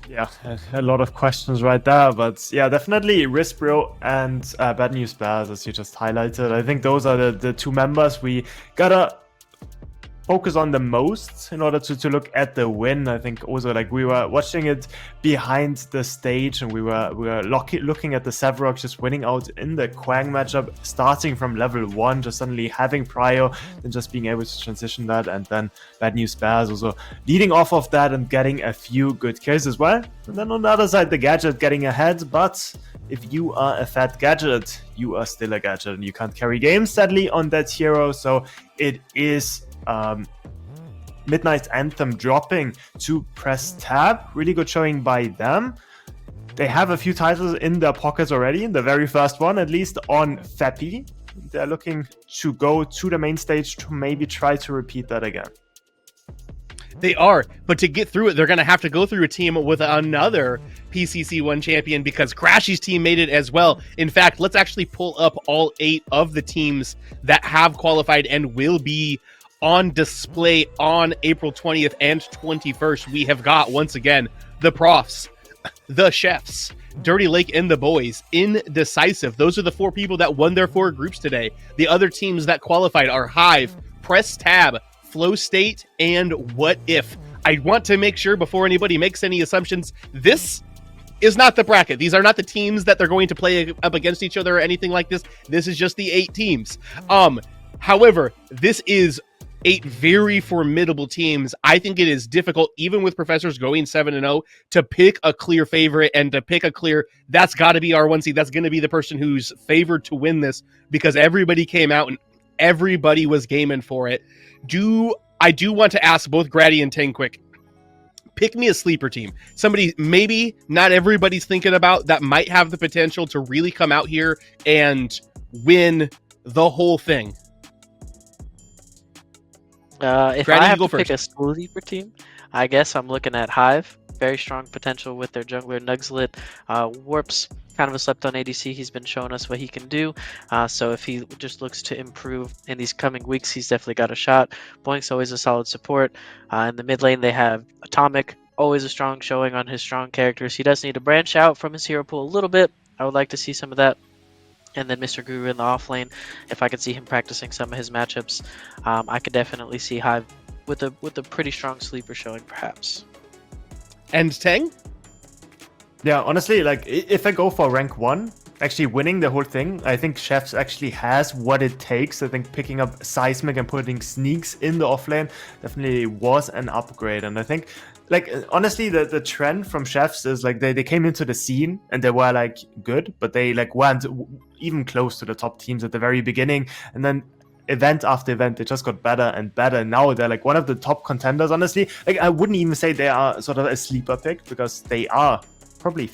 Yeah, a lot of questions right there, but yeah, definitely Risbro and Bad News Bears, as you just highlighted. I think those are the 2 members we gotta focus on the most in order to look at the win. I think also, like, we were watching it behind the stage, and we were looking at the Severox just winning out in the Quang matchup, starting from level 1, just suddenly having Prio and just being able to transition that, and then Bad News Bears also leading off of that and getting a few good kills as well. And then on the other side, the Gadget getting ahead, but if you are a fat Gadget, you are still a Gadget, and you can't carry games, sadly, on that hero. So it is Midnight Anthem dropping to press tab. Really good showing by them. They have a few titles in their pockets already. The very first one, at least, on Feppy. They're looking to go to the main stage to maybe try to repeat that again. They are, but to get through it, they're going to have to go through a team with another PCC1 champion, because Crashy's team made it as well. In fact, let's actually pull up all 8 of the teams that have qualified and will be on display on April 20th and 21st. We have got, once again, the Profs, the Chefs, Dirty Lake, and the Boys. Indecisive. Those are the 4 people that won their 4 groups today. The other teams that qualified are Hive, Press Tab, Flow State, and What If. I want to make sure, before anybody makes any assumptions, this is not the bracket. These are not the teams that they're going to play up against each other or anything like this. This is just the 8 teams. However, this is 8 very formidable teams. I think it is difficult, even with professors going 7-0, to pick a clear favorite and to pick a clear, that's got to be our 1 seed. That's going to be the person who's favored to win this, because everybody came out and everybody was gaming for it. I do want to ask both Grady and Tang quick. Pick me a sleeper team. Somebody maybe not everybody's thinking about that might have the potential to really come out here and win the whole thing. If Grady, I have you to go pick a first. sleeper team, I guess I'm looking at Hive. Very strong potential with their jungler Nugslit. Warp's kind of a slept on ADC. He's been showing us what he can do. So if he just looks to improve in these coming weeks, he's definitely got a shot. Boink's always a solid support. In the mid lane, they have Atomic, always a strong showing on his strong characters. He does need to branch out from his hero pool a little bit. I would like to see some of that. And then Mr. Guru in the off lane, if I could see him practicing some of his matchups, I could definitely see Hive with a pretty strong sleeper showing, perhaps. And Tang? Yeah, honestly, like, if I go for rank 1, actually winning the whole thing, I think Chefs actually has what it takes. I think picking up Seismic and putting Sneaks in the offlane definitely was an upgrade. And I think, like, honestly, the trend from Chefs is, like, they came into the scene and they were, like, good, but they, like, weren't even close to the top teams at the very beginning. And then event after event, they just got better and better. Now they're, like, one of the top contenders, honestly. Like, I wouldn't even say they are sort of a sleeper pick, because they are probably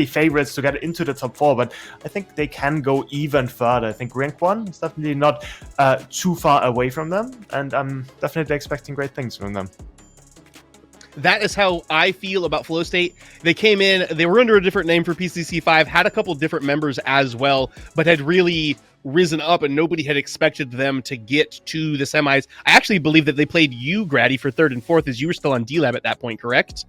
favorites to get into the top 4, but I think they can go even further. I think rank 1 is definitely not too far away from them, and I'm definitely expecting great things from them. That is how I feel about Flow State. They came in, they were under a different name for PCC 5, had a couple different members as well, but had really risen up and nobody had expected them to get to the semis. I actually believe that they played you, Grady, for 3rd and 4th as you were still on D-Lab at that point, correct?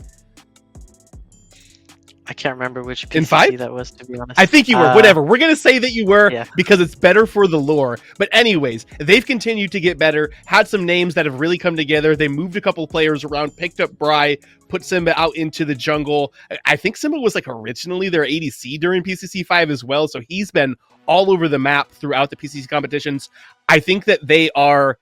I can't remember which In PCC 5? that was, to be honest. I think you were. Whatever. We're going to say that you were Yeah. because it's better for the lore. But anyways, they've continued to get better, had some names that have really come together. They moved a couple players around, picked up Bry, put Simba out into the jungle. I think Simba was like originally their ADC during PCC 5 as well. So he's been all over the map throughout the PCC competitions. I think that they are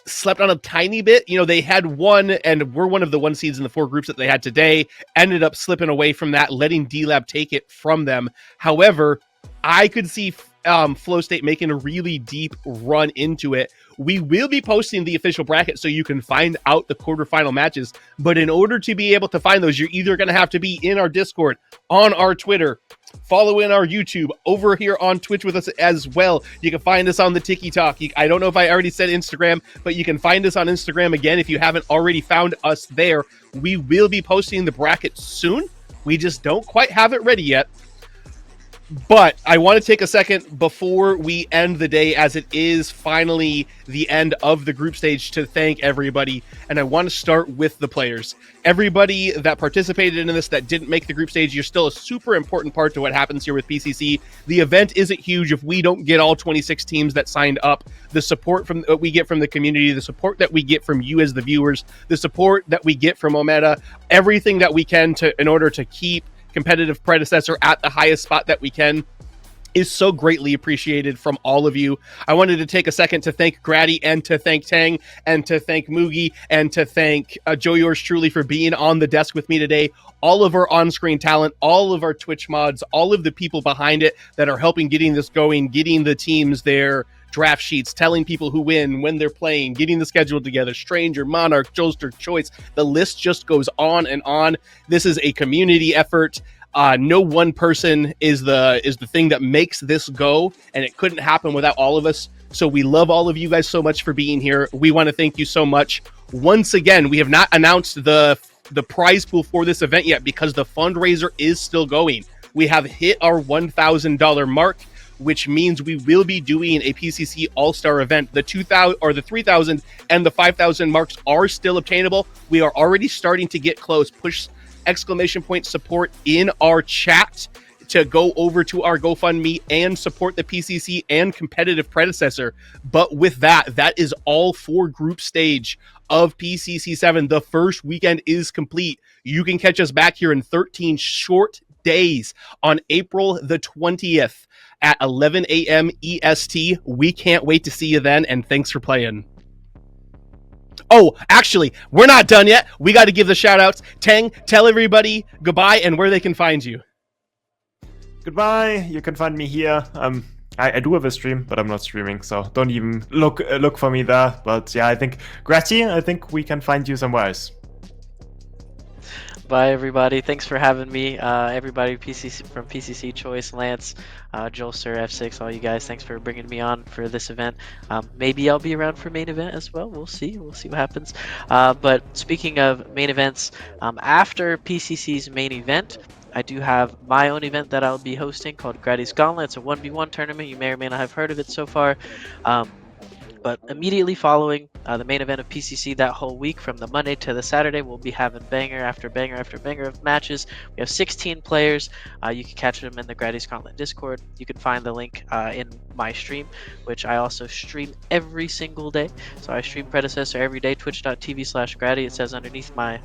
slept on a tiny bit. You know, they had one and were one of the 1 seeds in the 4 groups that they had today, ended up slipping away from that, letting D-Lab take it from them. However, I could see Flow State making a really deep run into it. We will be posting the official bracket so you can find out the quarterfinal matches. But in order to be able to find those, you're either going to have to be in our Discord, on our Twitter, follow in our YouTube, over here on Twitch with us as well. You can find us on the TikTok. I don't know if I already said Instagram, but you can find us on Instagram again if you haven't already found us there. We will be posting the bracket soon. We just don't quite have it ready yet. But I want to take a second before we end the day, as it is finally the end of the group stage, to thank everybody. And I want to start with the players. Everybody that participated in this that didn't make the group stage, you're still a super important part to what happens here with PCC. The event isn't huge if we don't get all 26 teams that signed up. The support from we get from the community, the support that we get from you as the viewers, the support that we get from Ometa, everything that we can to in order to keep competitive Predecessor at the highest spot that we can is so greatly appreciated from all of you. I wanted to take a second to thank Grady and to thank Tang and to thank Moogie and to thank Joe yours truly for being on the desk with me today. All of our on-screen talent, all of our Twitch mods, all of the people behind it that are helping getting this going, getting the teams their draft sheets, telling people who win, when they're playing, getting the schedule together, Stranger, Monarch, Jolster, Choice. The list just goes on and on. This is a community effort. No one person is the thing that makes this go, and it couldn't happen without all of us. So we love all of you guys so much for being here. We want to thank you so much. Once again, we have not announced the prize pool for this event yet because the fundraiser is still going. We have hit our $1,000 mark, which means we will be doing a PCC All-Star event. The 2,000 or the 3,000 and the 5,000 marks are still obtainable. We are already starting to get close. Push ! Support in our chat to go over to our GoFundMe and support the PCC and competitive Predecessor. But with that is all for group stage of PCC 7. The first weekend is complete. You can catch us back here in 13 short days on April the 20th at 11 a.m. EST. We can't wait to see you then, and thanks for playing. Oh, actually, we're not done yet. We got to give the shout outs. Tang, tell everybody goodbye and where they can find you. Goodbye. You can find me here. I do have a stream, but I'm not streaming, so don't even look for me there. But yeah, I think Gratty, I think we can find you somewhere else. Bye, everybody. Thanks for having me. Everybody PCC from PCC Choice, Lance, Jolster, F6, all you guys. Thanks for bringing me on for this event. Maybe I'll be around for main event as well. We'll see. We'll see what happens. But speaking of main events, after PCC's main event, I do have my own event that I'll be hosting called Grady's Gauntlet. It's a 1v1 tournament. You may or may not have heard of it so far. But immediately following the main event of PCC that whole week, from the Monday to the Saturday, we'll be having banger after banger after banger of matches. We have 16 players. You can catch them in the Grady's Gauntlet Discord. You can find the link in my stream, which I also stream every single day. So I stream Predecessor every day, twitch.tv/Grady. It says underneath my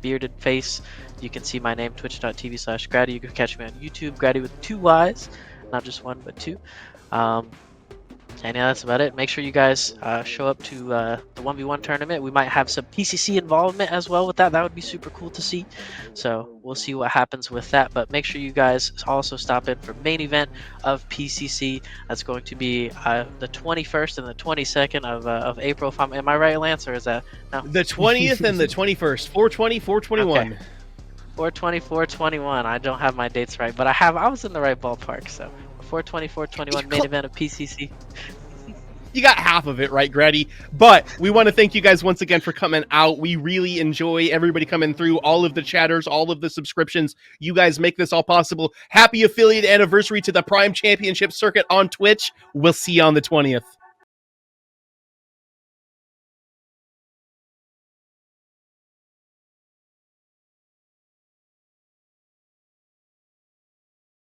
bearded face, you can see my name, twitch.tv/Grady. You can catch me on YouTube, Grady with 2 Y's, not just 1 but 2. And yeah, that's about it. Make sure you guys show up to the 1v1 tournament. We might have some PCC involvement as well with that. That would be super cool to see. So we'll see what happens with that. But make sure you guys also stop in for main event of PCC. That's going to be the 21st and the 22nd of April. Am I right, Lance, or is that no? The 20th and the 21st, 420, 421. Okay. 420, 421. I don't have my dates right, but I was in the right ballpark. So 420, 421 main event of PCC. You got half of it right, Grady. But we want to thank you guys once again for coming out. We really enjoy everybody coming through, all of the chatters, all of the subscriptions. You guys make this all possible. Happy affiliate anniversary to the Prime Championship Circuit on Twitch. We'll see you on the 20th.